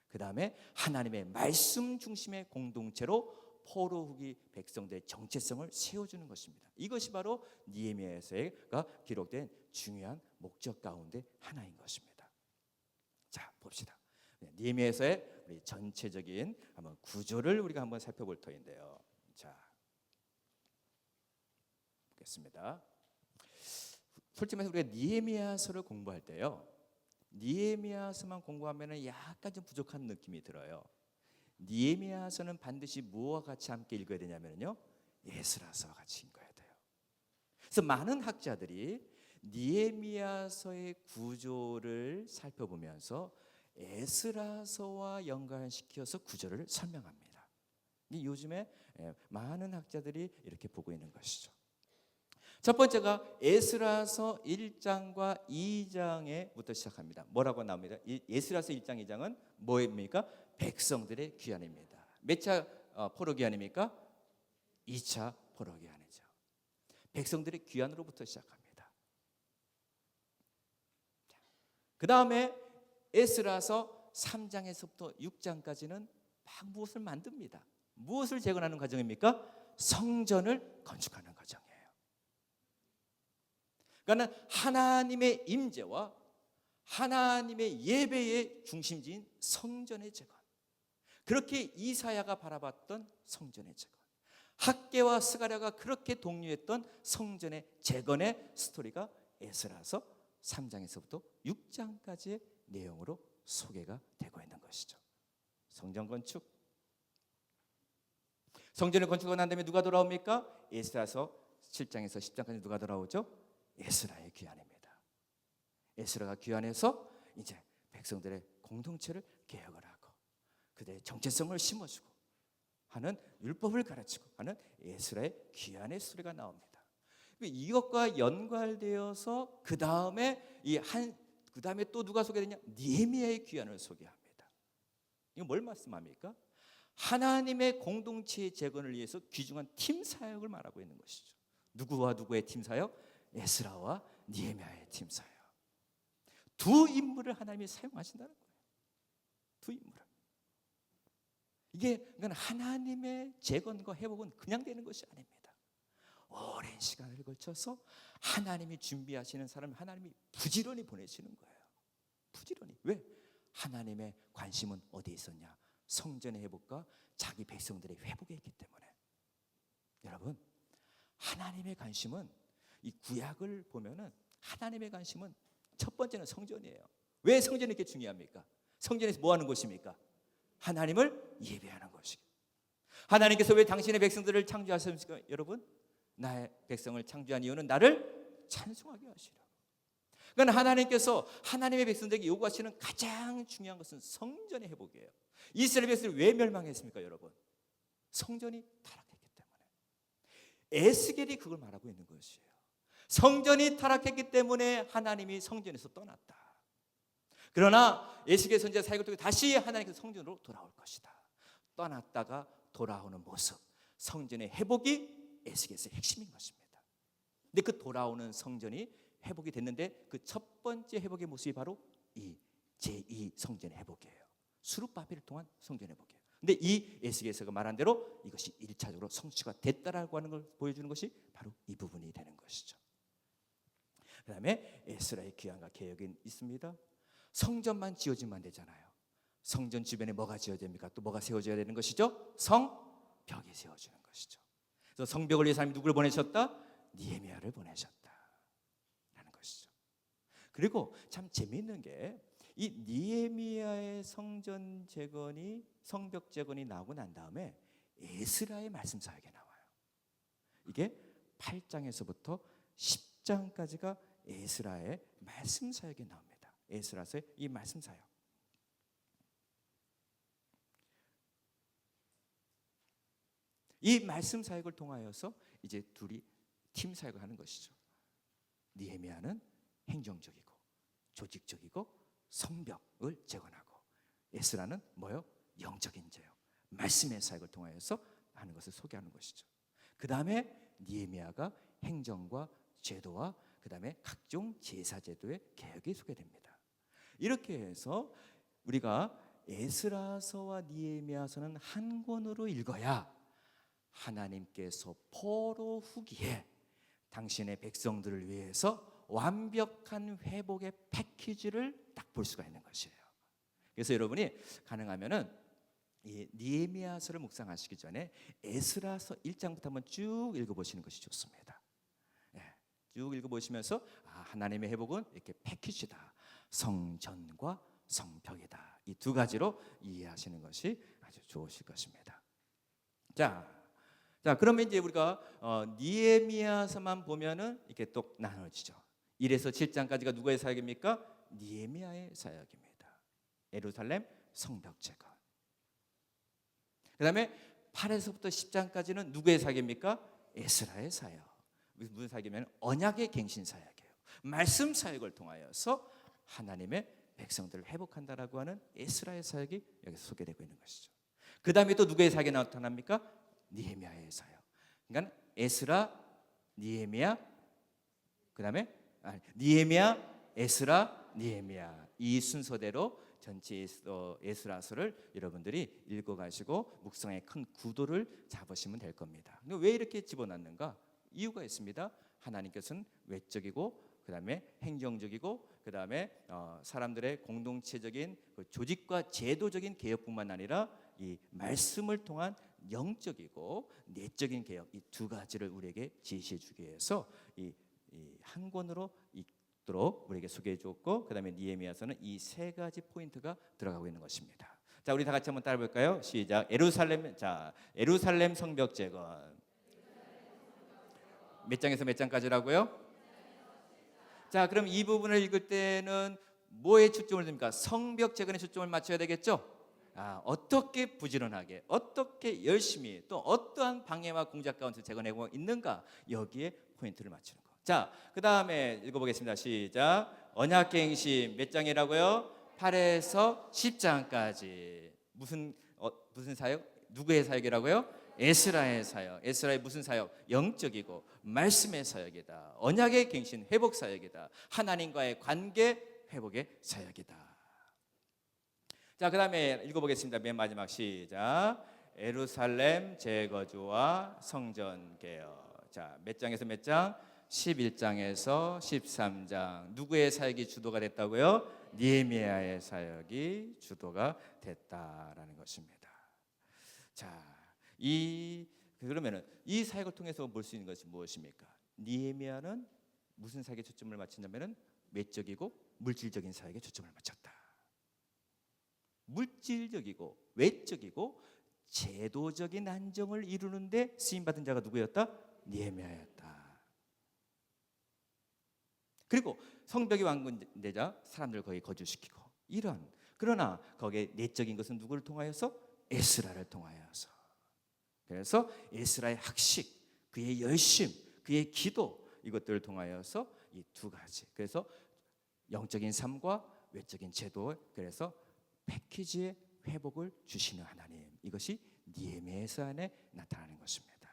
그 다음에 하나님의 말씀 중심의 공동체로 포로 후기 백성들의 정체성을 세워주는 것입니다. 이것이 바로 느헤미야서가 기록된 중요한 목적 가운데 하나인 것입니다. 자, 봅시다. 느헤미야서의 우리 전체적인 한번 구조를 우리가 한번 살펴볼 터인데요. 자, 보겠습니다. 솔직히 말해서 우리가 느헤미야서를 공부할 때요, 느헤미야서만 공부하면 약간 좀 부족한 느낌이 들어요. 느헤미야서는 반드시 무엇과 같이 함께 읽어야 되냐면요, 에스라서와 같이 읽어야 돼요. 그래서 많은 학자들이 느헤미야서의 구조를 살펴보면서 에스라서와 연관시켜서 구조를 설명합니다. 요즘에 많은 학자들이 이렇게 보고 있는 것이죠. 첫 번째가 에스라서 1장과 2장에부터 시작합니다. 뭐라고 나옵니다? 에스라서 1장 2장은 뭐입니까? 백성들의 귀환입니다. 몇 차 포로 귀환입니까? 2차 포로 귀환이죠. 백성들의 귀환으로부터 시작합니다. 그 다음에 에스라서 3장에서부터 6장까지는 막 무엇을 만듭니다. 무엇을 재건하는 과정입니까? 성전을 건축하는 과정이에요. 그러니까 하나님의 임재와 하나님의 예배의 중심지인 성전의 재건, 그렇게 이사야가 바라봤던 성전의 재건, 학개와 스가랴가 그렇게 독려했던 성전의 재건의 스토리가 에스라서 3장에서부터 6장까지의 내용으로 소개가 되고 있는 것이죠. 성전 건축. 성전을 건축하고 난 다음에 누가 돌아옵니까? 에스라서 7장에서 10장까지 누가 돌아오죠? 에스라의 귀환입니다. 에스라가 귀환해서 이제 백성들의 공동체를 개혁을 하고 그들의 정체성을 심어주고 하는, 율법을 가르치고 하는 에스라의 귀환의 스토리가 나옵니다. 이것과 연관되어서 그 다음에 또 누가 소개되냐? 느헤미야의 귀환을 소개합니다. 이거 뭘 말씀합니까? 하나님의 공동체의 재건을 위해서 귀중한 팀 사역을 말하고 있는 것이죠. 누구와 누구의 팀 사역? 에스라와 느헤미야의 팀 사역. 두 인물을 하나님이 사용하신다는 거예요. 두 인물을. 이게 하나님의 재건과 회복은 그냥 되는 것이 아닙니다. 오랜 시간을 걸쳐서 하나님이 준비하시는 사람을 하나님이 부지런히 보내시는 거예요. 부지런히. 왜? 하나님의 관심은 어디에 있었냐? 성전의 회복과 자기 백성들의 회복에 있기 때문에. 여러분, 하나님의 관심은, 이 구약을 보면은 하나님의 관심은 첫 번째는 성전이에요. 왜 성전이 이렇게 중요합니까? 성전에서 뭐 하는 곳입니까? 하나님을 예배하는 것이고. 하나님께서 왜 당신의 백성들을 창조하셨습니까? 여러분, 나의 백성을 창조한 이유는 나를 찬송하게 하시라고. 그러니까 하나님께서 하나님의 백성들에게 요구하시는 가장 중요한 것은 성전의 회복이에요. 이스라엘 백성이 왜 멸망했습니까, 여러분? 성전이 타락했기 때문에. 에스겔이 그걸 말하고 있는 것이에요. 성전이 타락했기 때문에 하나님이 성전에서 떠났다. 그러나 에스겔 선지자 사역을 통해 다시 하나님께서 성전으로 돌아올 것이다. 떠났다가 돌아오는 모습, 성전의 회복이 에스겔의 핵심인 것입니다. 근데 그 돌아오는 성전이 회복이 됐는데 그 첫 번째 회복의 모습이 바로 이 제2 성전의 회복이에요. 수룹바벨을 통한 성전 회복이에요. 근데 이 에스겔서가 말한 대로 이것이 1차적으로 성취가 됐다라고 하는 걸 보여주는 것이 바로 이 부분이 되는 것이죠. 그 다음에 에스라의 귀환과 개혁이 있습니다. 성전만 지어지면 안 되잖아요. 성전 주변에 뭐가 지어야 됩니까? 또 뭐가 세워져야 되는 것이죠? 성벽이 세워지는 것이죠. 그래서 성벽을 위해서 하나님이 누구를 보내셨다? 느헤미야를 보내셨다라는 것이죠. 그리고 참 재미있는 게 이 느헤미야의 성전 재건이, 성벽 재건이 나오고 난 다음에 에스라의 말씀 사역이 나와요. 이게 8장에서부터 10장까지가 에스라의 말씀 사역이 나옵니다. 에스라서의 이 말씀 사역. 이 말씀 사역을 통하여서 이제 둘이 팀 사역을 하는 것이죠. 느헤미야는 행정적이고 조직적이고 성벽을 재건하고, 에스라는 뭐요? 영적인 죄요. 말씀의 사역을 통하여서 하는 것을 소개하는 것이죠. 그 다음에 느헤미야가 행정과 제도와 그 다음에 각종 제사 제도의 개혁이 소개됩니다. 이렇게 해서 우리가 에스라서와 느헤미야서는 한 권으로 읽어야 하나님께서 포로 후기에 당신의 백성들을 위해서 완벽한 회복의 패키지를 딱 볼 수가 있는 것이에요. 그래서 여러분이 가능하면은 이 느헤미야서를 묵상하시기 전에 에스라서 1장부터 한번 쭉 읽어보시는 것이 좋습니다. 쭉 읽어보시면서 하나님의 회복은 이렇게 패키지다. 성전과 성벽이다. 이 두 가지로 이해하시는 것이 아주 좋으실 것입니다. 자, 그러면 이제 우리가 느헤미야서만 보면은 이렇게 또 나눠지죠. 1에서 7장까지가 누구의 사역입니까? 느헤미야의 사역입니다. 예루살렘 성벽 재건. 그다음에 8에서부터 10장까지는 누구의 사역입니까? 에스라의 사역. 무슨 사역이면 언약의 갱신 사역이에요. 말씀 사역을 통하여서 하나님의 백성들을 회복한다라고 하는 에스라의 사역이 여기서 소개되고 있는 것이죠. 그 다음에 또 누구의 사역이 나타납니까? 느헤미야의 사역. 그러니까 에스라, 느헤미야, 그 다음에 느헤미야, 에스라, 느헤미야, 이 순서대로 전체 에스라서를 여러분들이 읽어가시고 묵상의 큰 구도를 잡으시면 될 겁니다. 근데 왜 이렇게 집어넣는가? 이유가 있습니다. 하나님께서는 외적이고 그 다음에 행정적이고 그 다음에 사람들의 공동체적인 그 조직과 제도적인 개혁뿐만 아니라 이 말씀을 통한 영적이고 내적인 개혁, 이 두 가지를 우리에게 제시해 주기 위해서 이 한 권으로 읽도록 우리에게 소개해 주었고, 그 다음에 느헤미야서는 이 세 가지 포인트가 들어가고 있는 것입니다. 자, 우리 다 같이 한번 따라 볼까요? 시작. 에루살렘 성벽 재건. 몇 장에서 몇 장까지라고요? 자, 그럼 이 부분을 읽을 때는 뭐에 초점을 둡니까? 성벽 재건에 초점을 맞춰야 되겠죠? 어떻게 부지런하게, 어떻게 열심히, 또 어떠한 방해와 공작 가운데 재건하고 있는가, 여기에 포인트를 맞추는 거. 자, 그 다음에 읽어보겠습니다. 시작. 언약갱신 몇 장이라고요? 8에서 10장까지. 무슨 사역? 누구의 사역이라고요? 에스라의 사역. 에스라의 무슨 사역? 영적이고 말씀의 사역이다. 언약의 갱신 회복 사역이다. 하나님과의 관계 회복의 사역이다. 자, 그 다음에 읽어보겠습니다. 맨 마지막 시작. 예루살렘 재거주와 성전 개혁. 자, 몇 장에서 몇 장? 11장에서 13장. 누구의 사역이 주도가 됐다고요? 느헤미야의 사역이 주도가 됐다라는 것입니다. 자, 그러면은 이 사역을 통해서 볼 수 있는 것이 무엇입니까? 느헤미야는 무슨 사역에 초점을 맞추냐면은 외적이고 물질적인 사역에 초점을 맞췄다. 물질적이고 외적이고 제도적인 안정을 이루는데 쓰임 받은 자가 누구였다? 느헤미야였다. 그리고 성벽이 완공되자 사람들 거기 거주시키고 이런, 그러나 거기에 내적인 것은 누구를 통하여서? 에스라를 통하여서. 그래서 에스라의 학식, 그의 열심, 그의 기도, 이것들을 통하여서 이 두 가지, 그래서 영적인 삶과 외적인 제도, 그래서 패키지의 회복을 주시는 하나님, 이것이 느헤미야서 안에 나타나는 것입니다.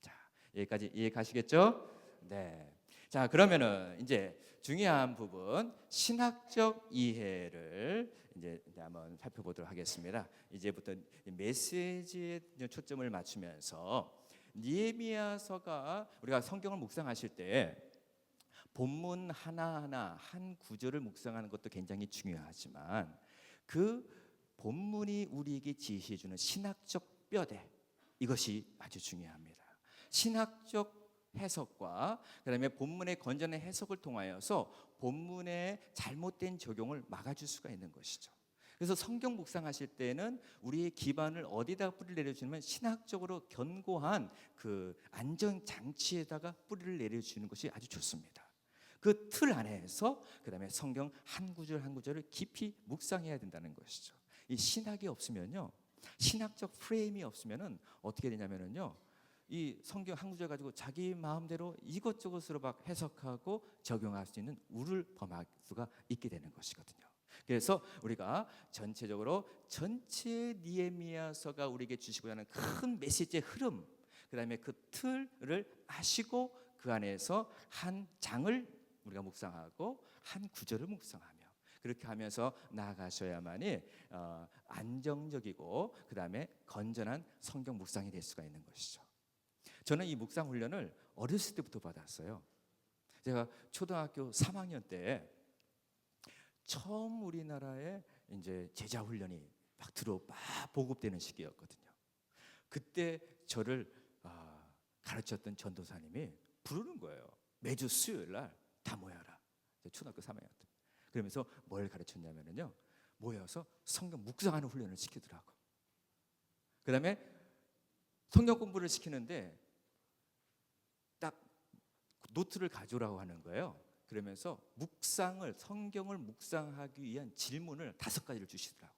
자, 여기까지 이해 가시겠죠? 네. 자, 그러면은 이제 중요한 부분, 신학적 이해를 이제 한번 살펴보도록 하겠습니다. 이제부터 메시지에 초점을 맞추면서 느헤미야서가, 우리가 성경을 묵상하실 때 본문 하나하나 한 구절을 묵상하는 것도 굉장히 중요하지만 그 본문이 우리에게 제시해주는 신학적 뼈대, 이것이 아주 중요합니다. 신학적 해석과 그다음에 본문의 건전한 해석을 통하여서 본문의 잘못된 적용을 막아줄 수가 있는 것이죠. 그래서 성경 묵상하실 때는 우리의 기반을 어디다 뿌리를 내려주면 신학적으로 견고한 그 안전 장치에다가 뿌리를 내려주는 것이 아주 좋습니다. 그 틀 안에서 그다음에 성경 한 구절 한 구절을 깊이 묵상해야 된다는 것이죠. 이 신학이 없으면요, 신학적 프레임이 없으면은 어떻게 되냐면은요, 이 성경 한 구절 가지고 자기 마음대로 이것저것으로 막 해석하고 적용할 수 있는 우를 범할 수가 있게 되는 것이거든요. 그래서 우리가 전체적으로 전체 느헤미야서가 우리에게 주시고자 하는 큰 메시지의 흐름, 그다음에 그 틀을 아시고 그 안에서 한 장을 우리가 묵상하고 한 구절을 묵상하며 그렇게 하면서 나아가셔야만이 안정적이고 그다음에 건전한 성경 묵상이 될 수가 있는 것이죠. 저는 이 묵상 훈련을 어렸을 때부터 받았어요. 제가 초등학교 3학년 때 처음 우리나라에 이제 제자 훈련이 막 보급되는 시기였거든요. 그때 저를 가르쳤던 전도사님이 부르는 거예요. 매주 수요일 날 다 모여라. 초등학교 3학년 때. 그러면서 뭘 가르쳤냐면요, 모여서 성경 묵상하는 훈련을 시키더라고. 그다음에 성경 공부를 시키는데 딱 노트를 가져오라고 하는 거예요. 그러면서 성경을 묵상하기 위한 질문을 5가지를 주시더라고.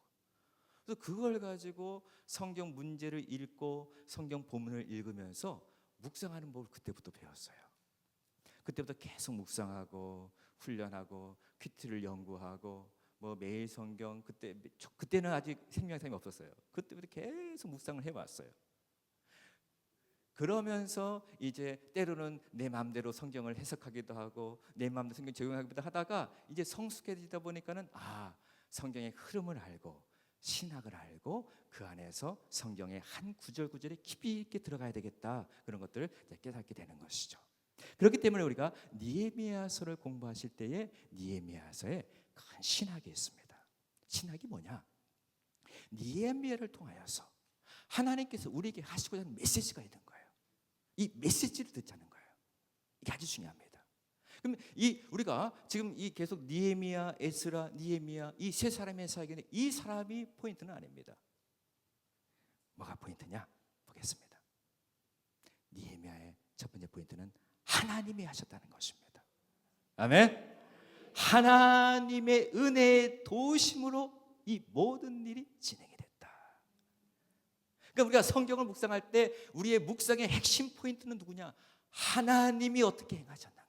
그래서 그걸 가지고 성경 문제를 읽고 성경 본문을 읽으면서 묵상하는 법을 그때부터 배웠어요. 그때부터 계속 묵상하고 훈련하고 퀴트를 연구하고 뭐 매일 성경, 그때는 아직 생명샘이 없었어요. 그때부터 계속 묵상을 해왔어요. 그러면서 이제 때로는 내 마음대로 성경을 해석하기도 하고 내 마음대로 성경 적용하기도 하다가 이제 성숙해지다 보니까는 성경의 흐름을 알고 신학을 알고 그 안에서 성경의 한 구절 구절에 깊이 있게 들어가야 되겠다, 그런 것들을 깨닫게 되는 것이죠. 그렇기 때문에 우리가 느헤미야서를 공부하실 때에 느헤미야서에 큰 신학이 있습니다. 신학이 뭐냐? 느헤미야를 통하여서 하나님께서 우리에게 하시고자 하는 메시지가 있는 거예요. 이 메시지를 듣자는 거예요. 이게 아주 중요합니다. 그럼 우리가 지금 계속 느헤미야, 에스라, 느헤미야 이 세 사람의 사역인데 이 사람이 포인트는 아닙니다. 뭐가 포인트냐? 보겠습니다. 느헤미야의 첫 번째 포인트는 하나님이 하셨다는 것입니다. 아멘. 하나님의 은혜의 도우심으로 이 모든 일이 진행이 됐다. 그러니까 우리가 성경을 묵상할 때 우리의 묵상의 핵심 포인트는 누구냐? 하나님이 어떻게 행하셨는가?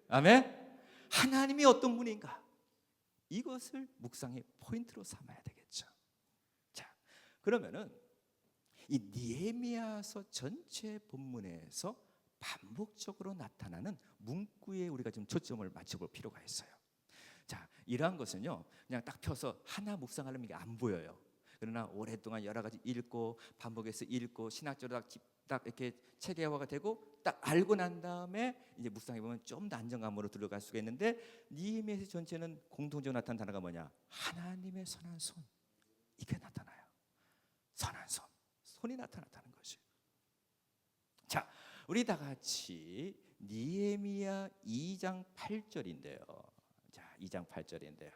아멘. 하나님이 어떤 분인가? 이것을 묵상의 포인트로 삼아야 되겠죠. 자, 그러면은 이 느헤미야서 전체 본문에서 반복적으로 나타나는 문구에 우리가 좀 초점을 맞춰볼 필요가 있어요. 자, 이러한 것은요, 그냥 딱 펴서 하나 묵상하려면 이게 안 보여요. 그러나 오랫동안 여러 가지 읽고 반복해서 읽고 신학적으로 딱 이렇게 체계화가 되고 딱 알고 난 다음에 이제 묵상해 보면 좀 더 안정감으로 들어갈 수가 있는데, 느헤미야 전체는 공통적으로 나타나는 단어가 뭐냐? 하나님의 선한 손, 이게 나타나요. 선한 손, 손이 나타났다는 것이. 자, 우리 다 같이 느헤미야 2장 8절인데요. 자, 2장 8절인데요.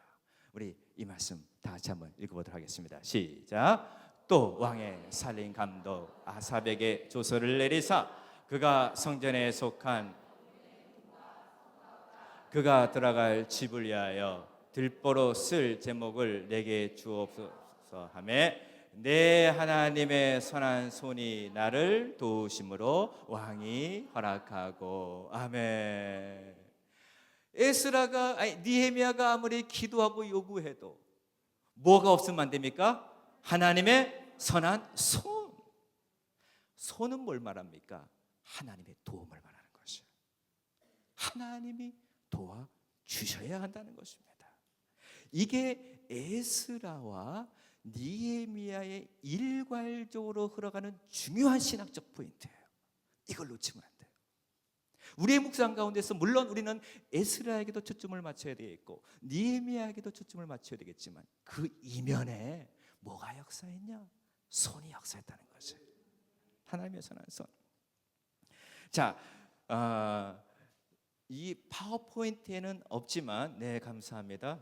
우리 이 말씀 다 같이 한번 읽어보도록 하겠습니다. 시작. 또 왕의 살림 감독 아삽에게 조서를 내리사 그가 성전에 속한 그가 들어갈 집을 위하여 들보로 쓸 제목을 내게 주옵소서 하매 내 하나님의 선한 손이 나를 도우심으로 왕이 허락하고. 아멘. 느헤미야가 아무리 기도하고 요구해도 뭐가 없으면 안 됩니까? 하나님의 선한 손. 손은 뭘 말합니까? 하나님의 도움을 말하는 것이에요. 하나님이 도와주셔야 한다는 것입니다. 이게 에스라와 느헤미야의 일괄적으로 흘러가는 중요한 신학적 포인트예요. 이걸 놓치면 안 돼요. 우리의 묵상 가운데서 물론 우리는 에스라에게도 초점을 맞춰야 되겠고 느헤미야에게도 초점을 맞춰야 되겠지만 그 이면에 뭐가 역사했냐? 손이 역사했다는 거죠. 하나님의 선한 손. 자, 이 파워포인트에는 없지만, 네, 감사합니다.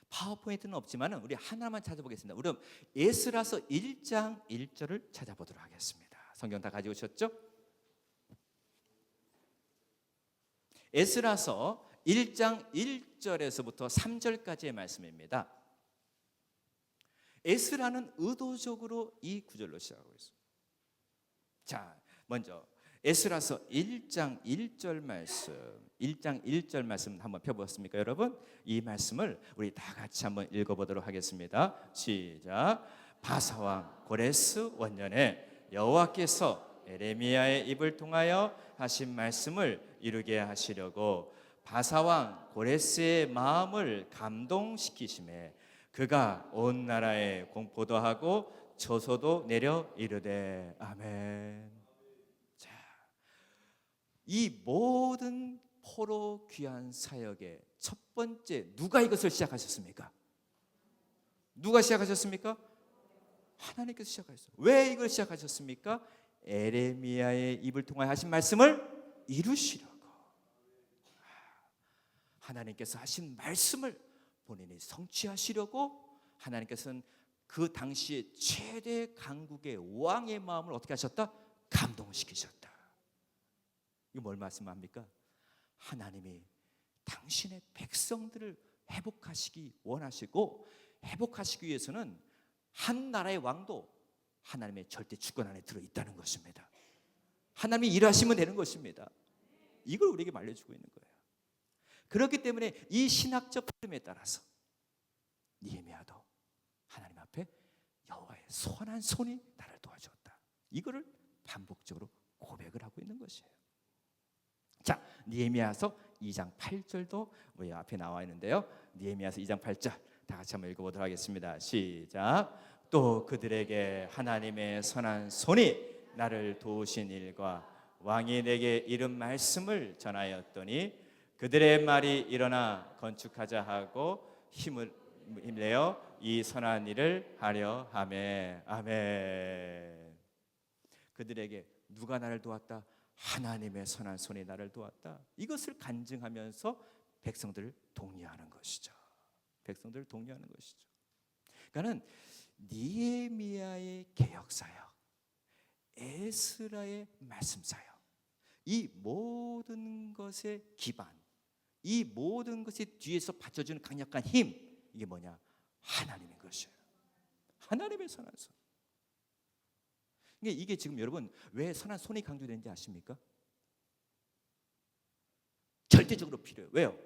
파워포인트는 없지만 우리 하나만 찾아보겠습니다. 우리 에스라서 1장 1절을 찾아보도록 하겠습니다. 성경 다 가지고 오셨죠? 에스라서 1장 1절에서부터 3절까지의 말씀입니다. 에스라는 의도적으로 이 구절로 시작하고 있습니다. 자, 먼저 에스라서 1장 1절 말씀, 1장 1절 말씀 한번 펴보았습니까, 여러분? 이 말씀을 우리 다 같이 한번 읽어보도록 하겠습니다. 시작. 바사왕 고레스 원년에 여호와께서 에레미야의 입을 통하여 하신 말씀을 이루게 하시려고 바사왕 고레스의 마음을 감동시키심에 그가 온 나라에 공포도 하고 저소도 내려 이르되. 아멘. 이 모든 포로 귀한 사역의 첫 번째, 누가 이것을 시작하셨습니까? 누가 시작하셨습니까? 하나님께서 시작하셨어요. 왜 이걸 시작하셨습니까? 에레미야의 입을 통하여 하신 말씀을 이루시려고. 하나님께서 하신 말씀을 본인이 성취하시려고 하나님께서는 그 당시에 최대 강국의 왕의 마음을 어떻게 하셨다? 감동시키셨다. 이거 뭘 말씀합니까? 하나님이 당신의 백성들을 회복하시기 원하시고 회복하시기 위해서는 한 나라의 왕도 하나님의 절대 주권 안에 들어있다는 것입니다. 하나님이 일하시면 되는 것입니다. 이걸 우리에게 알려주고 있는 거예요. 그렇기 때문에 이 신학적 흐름에 따라서 느헤미야도 하나님 앞에 여호와의 선한 손이 나를 도와주었다, 이거를 반복적으로 고백을 하고 있는 것이에요. 자, 느헤미야서 2장 8절도 우리 앞에 나와 있는데요. 느헤미야서 2장 8절 다 같이 한번 읽어보도록 하겠습니다. 시작. 또 그들에게 하나님의 선한 손이 나를 도우신 일과 왕이 내게 이른 말씀을 전하였더니 그들의 말이 일어나 건축하자 하고 힘을 내어 이 선한 일을 하려 하매. 아멘. 그들에게 누가 나를 도왔다? 하나님의 선한 손이 나를 도왔다. 이것을 간증하면서 백성들을 독려하는 것이죠. 백성들을 독려하는 것이죠. 그러니까는 느헤미야의 개혁사역, 에스라의 말씀사역, 이 모든 것의 기반, 이 모든 것이 뒤에서 받쳐주는 강력한 힘, 이게 뭐냐? 하나님인 것이에요. 하나님의 선한 손. 이게 지금 여러분 왜 선한 손이 강조되는지 아십니까? 절대적으로 필요해요. 왜요?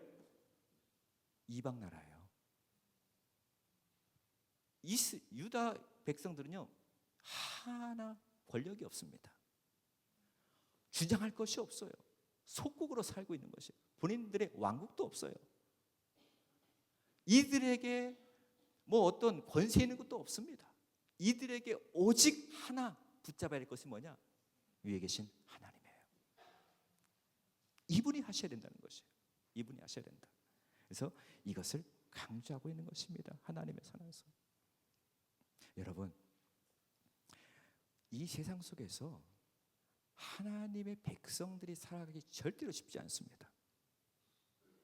이방 나라예요. 유다 백성들은요 하나 권력이 없습니다. 주장할 것이 없어요. 속국으로 살고 있는 것이에요. 본인들의 왕국도 없어요. 이들에게 뭐 어떤 권세 있는 것도 없습니다. 이들에게 오직 하나 붙잡아야 할 것이 뭐냐? 위에 계신 하나님이에요. 이분이 하셔야 된다는 것이에요. 이분이 하셔야 된다. 그래서 이것을 강조하고 있는 것입니다. 하나님의 선한 손. 여러분, 이 세상 속에서 하나님의 백성들이 살아가기 절대로 쉽지 않습니다.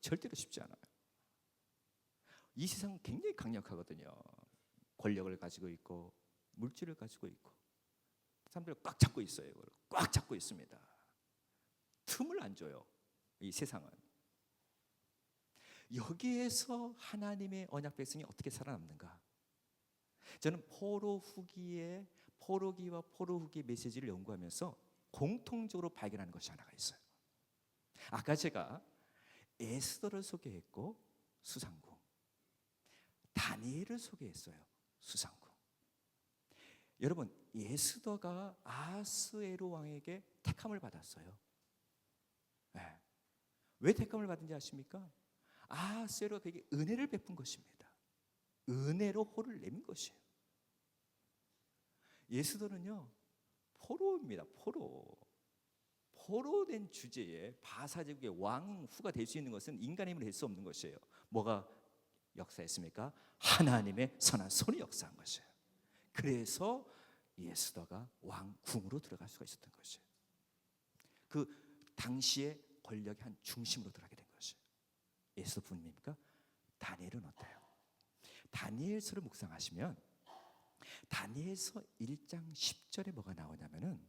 절대로 쉽지 않아요. 이 세상은 굉장히 강력하거든요. 권력을 가지고 있고 물질을 가지고 있고 사람들을 꽉 잡고 있어요. 꽉 잡고 있습니다. 틈을 안 줘요. 이 세상은. 여기에서 하나님의 언약 백성이 어떻게 살아남는가? 저는 포로기와 포로후기의 메시지를 연구하면서 공통적으로 발견하는 것이 하나가 있어요. 아까 제가 에스더를 소개했고 수상궁, 다니엘을 소개했어요. 수상궁. 여러분, 에스더가 아하스에로 왕에게 택함을 받았어요. 네. 왜 택함을 받은지 아십니까? 아하스에로가 그에게 은혜를 베푼 것입니다. 은혜로 호를 내민 것이에요. 에스더는요 포로입니다. 포로된 주제에 바사제국의 왕후가 될 수 있는 것은 인간의 힘으로 될 수 없는 것이에요. 뭐가 역사했습니까? 하나님의 선한 손이 역사한 것이에요. 그래서 에스더가 왕궁으로 들어갈 수가 있었던 것이에요. 그 당시의 권력의 한 중심으로 들어가게 된 것이에요. 에스더 분입니까? 다니엘은 어때요? 다니엘서를 묵상하시면 다니엘서 1장 10절에 뭐가 나오냐면은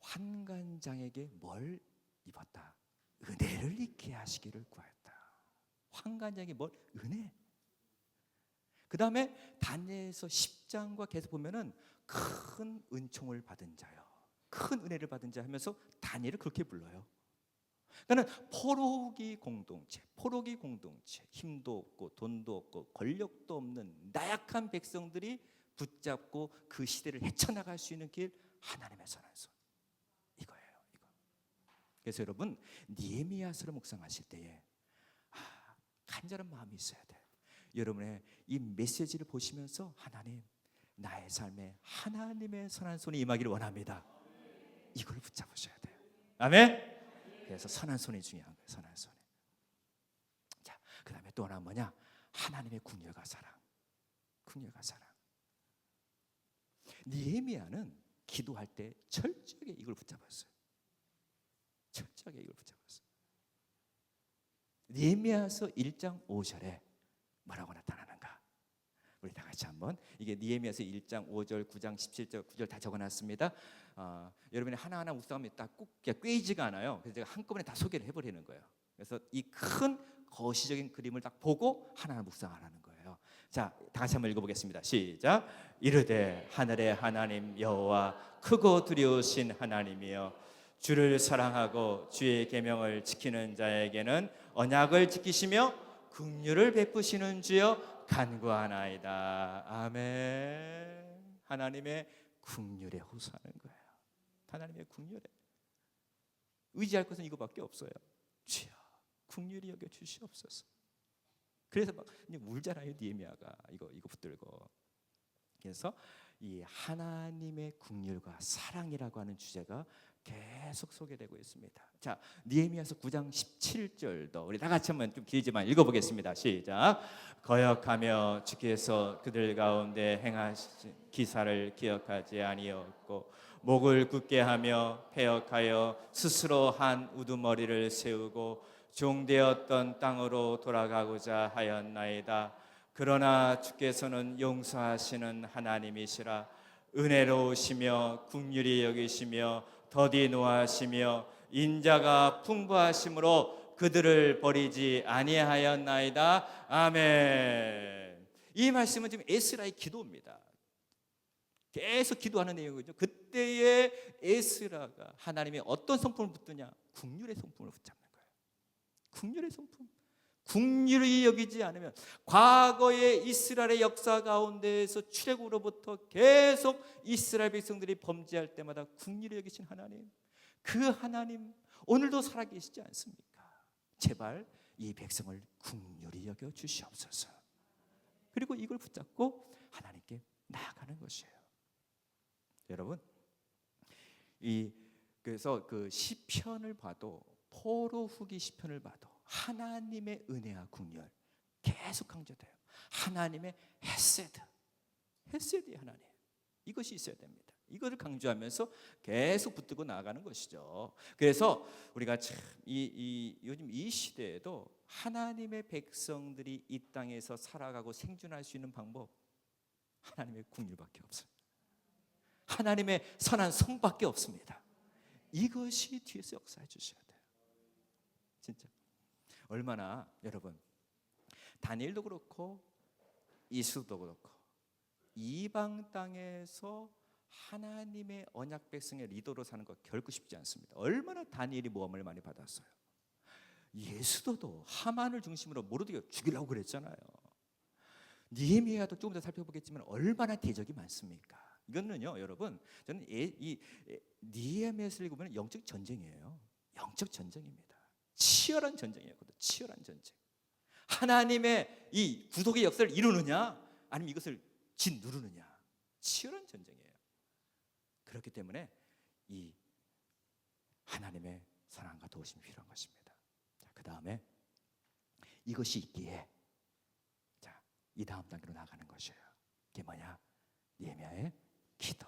환관장에게 뭘 입었다? 은혜를 입게 하시기를 구하였다. 환관장에게 뭘? 은혜. 그 다음에 다니엘서 10장과 계속 보면은 큰 은총을 받은 자요, 큰 은혜를 받은 자 하면서 다니엘을 그렇게 불러요. 그러니까 포로기 공동체, 힘도 없고 돈도 없고 권력도 없는 나약한 백성들이 붙잡고 그 시대를 헤쳐나갈 수 있는 길, 하나님의 선한 손. 이거예요. 이거. 그래서 여러분 느헤미야서를 묵상하실 때에 간절한 마음이 있어야 돼. 여러분의 이 메시지를 보시면서 하나님, 나의 삶에 하나님의 선한 손이 임하기를 원합니다. 이걸 붙잡으셔야 돼요. 아멘. 그래서 선한 손이 중요한 거예요. 선한 손이. 자, 그 다음에 또 하나 뭐냐? 하나님의 궁율과 사랑. 궁율과 사랑. 느헤미야는 기도할 때 철저하게 이걸 붙잡았어요. 철저하게 이걸 붙잡았어요. 느헤미야서 1장 5절에 뭐라고 나타나는가? 우리 다 같이 한번, 이게 느헤미야서 1장 5절, 9장 17절, 9절 다 적어놨습니다. 여러분이 하나하나 묵상하면 딱 꼭 꿰이지가 않아요. 그래서 제가 한꺼번에 다 소개를 해버리는 거예요. 그래서 이 큰 거시적인 그림을 딱 보고 하나하나 묵상하라는 거예요. 자, 다 같이 한번 읽어보겠습니다. 시작. 이르되 하늘의 하나님 여호와 크고 두려우신 하나님이여 주를 사랑하고 주의 계명을 지키는 자에게는 언약을 지키시며 긍휼을 베푸시는 주여 간구하나이다. 아멘. 하나님의 긍휼에 호소하는 거예요. 하나님의 긍휼에 의지할 것은 이거밖에 없어요. 주여 긍휼히 여겨 주시옵소서. 그래서 막 울잖아요. 느헤미야가 이거 붙들고. 그래서 이 하나님의 긍휼과 사랑이라고 하는 주제가 계속 소개되고 있습니다. 자, 느헤미야서 9장 17절도 우리 다 같이 한번 좀 길지만 읽어보겠습니다. 시작. 거역하며 주께서 그들 가운데 행하신 기사를 기억하지 아니었고 목을 굳게 하며 패역하여 스스로 한 우두머리를 세우고 종되었던 땅으로 돌아가고자 하였나이다. 그러나 주께서는 용서하시는 하나님이시라. 은혜로우시며 긍휼히 여기시며 더디 노하시며 인자가 풍부하심으로 그들을 버리지 아니하였나이다. 아멘. 이 말씀은 지금 에스라의 기도입니다. 계속 기도하는 내용이죠. 그때의 에스라가 하나님의 어떤 성품을 붙드냐? 긍휼의 성품을 붙잡는 거예요. 긍휼의 성품. 긍휼히 여기지 않으면 과거의 이스라엘의 역사 가운데에서 출애굽으로부터 계속 이스라엘 백성들이 범죄할 때마다 긍휼히 여기신 하나님, 그 하나님 오늘도 살아계시지 않습니까? 제발 이 백성을 긍휼히 여겨 주시옵소서. 그리고 이걸 붙잡고 하나님께 나아가는 것이에요. 여러분, 그래서 그 시편을 봐도 포로 후기 시편을 봐도 하나님의 은혜와 긍휼 계속 강조돼요. 하나님의 헤세드의 하나님, 이것이 있어야 됩니다. 이것을 강조하면서 계속 붙들고 나아가는 것이죠. 그래서 우리가 참 요즘 이 시대에도 하나님의 백성들이 이 땅에서 살아가고 생존할 수 있는 방법, 하나님의 긍휼밖에 없어요. 하나님의 선한 성밖에 없습니다. 이것이 뒤에서 역사해 주셔야 돼요. 진짜 얼마나 여러분, 다니엘도 그렇고 이수도 그렇고 이방 땅에서 하나님의 언약 백성의 리더로 사는 거 결코 쉽지 않습니다. 얼마나 다니엘이 모함을 많이 받았어요. 예수도도 하만을 중심으로 모르드게를 죽이려고 그랬잖아요. 느헤미야도 조금 더 살펴보겠지만 얼마나 대적이 많습니까? 이거는요, 여러분, 저는 이 느헤미야서를 읽으면 영적 전쟁이에요. 영적 전쟁입니다. 치열한 전쟁이에요. 치열한 전쟁. 하나님의 이 구속의 역사를 이루느냐, 아니면 이것을 짓누르느냐, 치열한 전쟁이에요. 그렇기 때문에 이 하나님의 사랑과 도우심이 필요한 것입니다. 자, 그 다음에 이것이 있기에 자, 이 다음 단계로 나가는 것이에요. 이게 뭐냐? 느헤미야의 기도.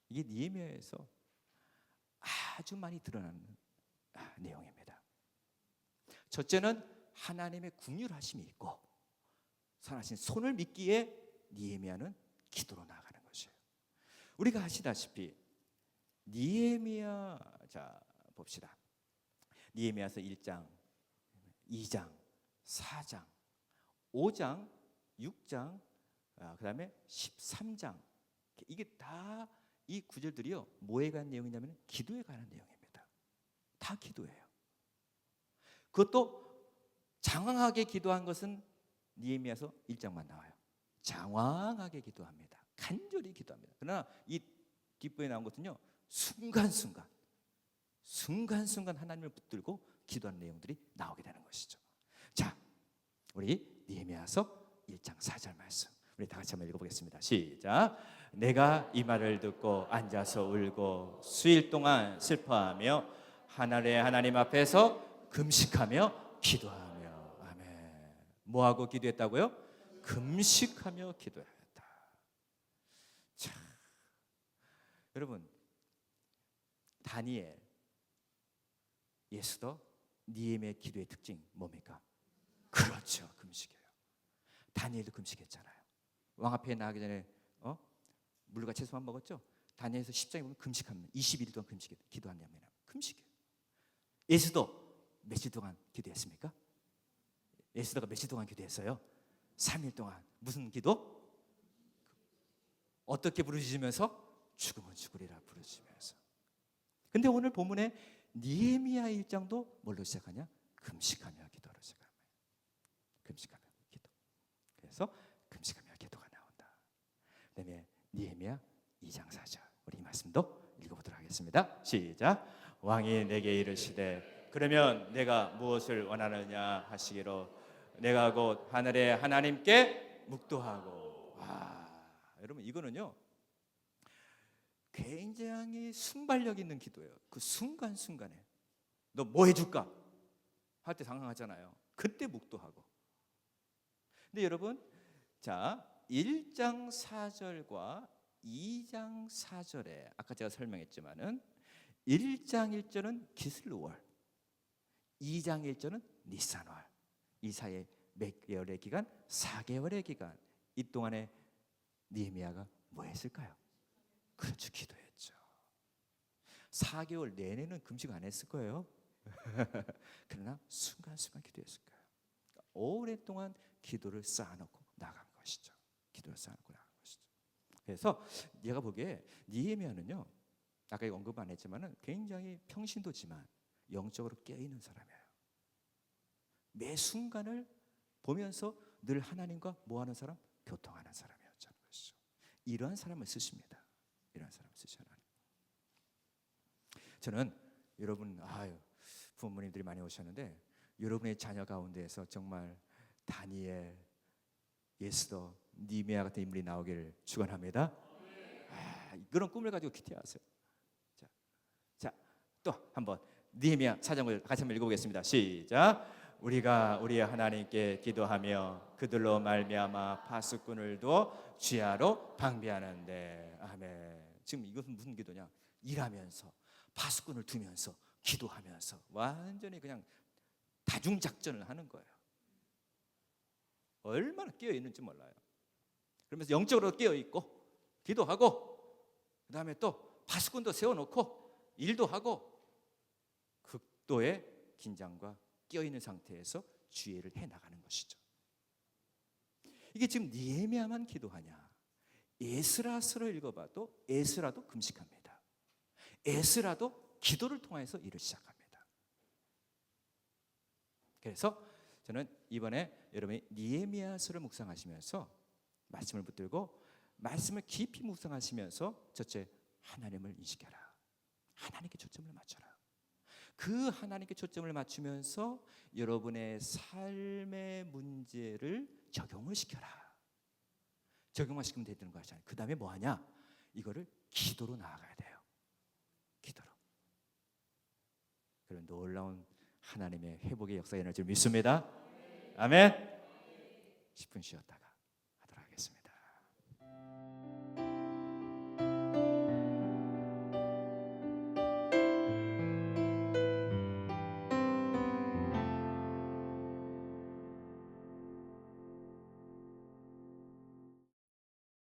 이게 느헤미야에서 아주 많이 드러나는 내용입니다. 첫째는 하나님의 긍휼하심이 있고 선하신 손을 믿기에 느헤미야는 기도로 나아가는 것이에요. 우리가 아시다시피 느헤미야, 자 봅시다. 느헤미야서 1장, 2장, 4장, 5장, 6장, 그다음에 13장, 이게 다 이 구절들이요, 뭐에 관한 내용이냐면 기도에 관한 내용입니다. 다 기도예요. 그것도 장황하게 기도한 것은 느헤미야서 1장만 나와요. 장황하게 기도합니다. 간절히 기도합니다. 그러나 이 뒷부분에 나온 것은요, 순간순간 하나님을 붙들고 기도하는 내용들이 나오게 되는 것이죠. 자, 우리 느헤미야서 1장 4절 말씀 우리 다 같이 한번 읽어보겠습니다. 시작. 내가 이 말을 듣고 앉아서 울고 수일 동안 슬퍼하며 하늘의 하나님 앞에서 금식하며 기도하며. 아멘. 뭐하고 기도했다고요? 금식하며 기도했다. 자, 여러분, 다니엘, 예수도 느헤미야의 기도의 특징 뭡니까? 그렇죠, 금식이에요. 다니엘도 금식했잖아요. 왕 앞에 나가기 전에 물과 채소만 먹었죠. 다니엘서 10장에 보면 금식합니다. 21일 동안 기도한다면 금식이에요. 예수도 며칠 동안 기도했습니까? 에스더가 며칠 동안 기도했어요? 3일 동안. 무슨 기도? 어떻게 부르짖으면서? 죽으면 죽으리라 부르짖으면서. 근데 오늘 본문에 느헤미야 1장도 뭘로 시작하냐? 금식하며 기도로 시작합니다. 금식하며 기도. 그래서 금식하며 기도가 나온다. 그다음에 느헤미야 2장 4절. 우리 이 말씀도 읽어보도록 하겠습니다. 시작. 왕이 내게 이르시되 그러면 내가 무엇을 원하느냐 하시기로 내가 곧 하늘의 하나님께 묵도하고. 여러분 이거는요 굉장히 순발력 있는 기도예요. 그 순간순간에 너 뭐 해줄까? 할 때 당황하잖아요. 그때 묵도하고. 근데 여러분 자 1장 4절과 2장 4절에 아까 제가 설명했지만은 1장 1절은 기슬루월, 2장 1절은 니산월. 이 사이에 몇 개월의 기간? 4개월의 기간. 이 동안에 느헤미야가 뭐 했을까요? 그렇죠, 기도했죠. 4개월 내내는 금식 안 했을 거예요. 그러나 순간순간 기도했을 거예요. 오랫동안 기도를 쌓아놓고 나간 것이죠. 기도를 쌓아놓고 나간 것이죠. 그래서 내가 보기에 느헤미야는요, 아까 언급 안 했지만은 굉장히 평신도지만 영적으로 깨어있는 사람이에요. 매 순간을 보면서 늘 하나님과 뭐하는 사람? 교통하는 사람이었다는 것이죠. 이러한 사람을 쓰십니다. 이러한 사람을 쓰시는 하나님. 저는 여러분 부모님들이 많이 오셨는데 여러분의 자녀 가운데에서 정말 다니엘, 에스더, 느헤미야 같은 인물이 나오기를 축원합니다. 그런 꿈을 가지고 기도하세요. 자, 또 한번 느헤미야 4장을 같이 한번 읽어보겠습니다. 시작. 우리가 우리 하나님께 기도하며 그들로 말미암아 파수꾼을 두어 쥐하로 방비하는데. 아멘. 지금 이것은 무슨 기도냐? 일하면서 파수꾼을 두면서 기도하면서 완전히 그냥 다중작전을 하는 거예요. 얼마나 깨어있는지 몰라요. 그러면서 영적으로 깨어있고 기도하고 그 다음에 또 파수꾼도 세워놓고 일도 하고 극도의 긴장과 깨어있는 상태에서 주의를 해나가는 것이죠. 이게 지금 느헤미야만 기도하냐? 에스라서를 읽어봐도 에스라도 금식합니다. 에스라도 기도를 통해서 일을 시작합니다. 그래서 저는 이번에 여러분이 느헤미야서를 묵상하시면서 말씀을 붙들고 말씀을 깊이 묵상하시면서 첫째 하나님을 인식해라. 하나님께 초점을 맞춰라. 그 하나님께 초점을 맞추면서 여러분의 삶의 문제를 적용을 시켜라. 적용만 시키면 되는 거 아니잖아요. 그 다음에 뭐 하냐? 이거를 기도로 나아가야 돼요. 기도로. 그런 놀라운 하나님의 회복의 역사가 일어날 줄 믿습니다. 아멘. 10분 쉬었다가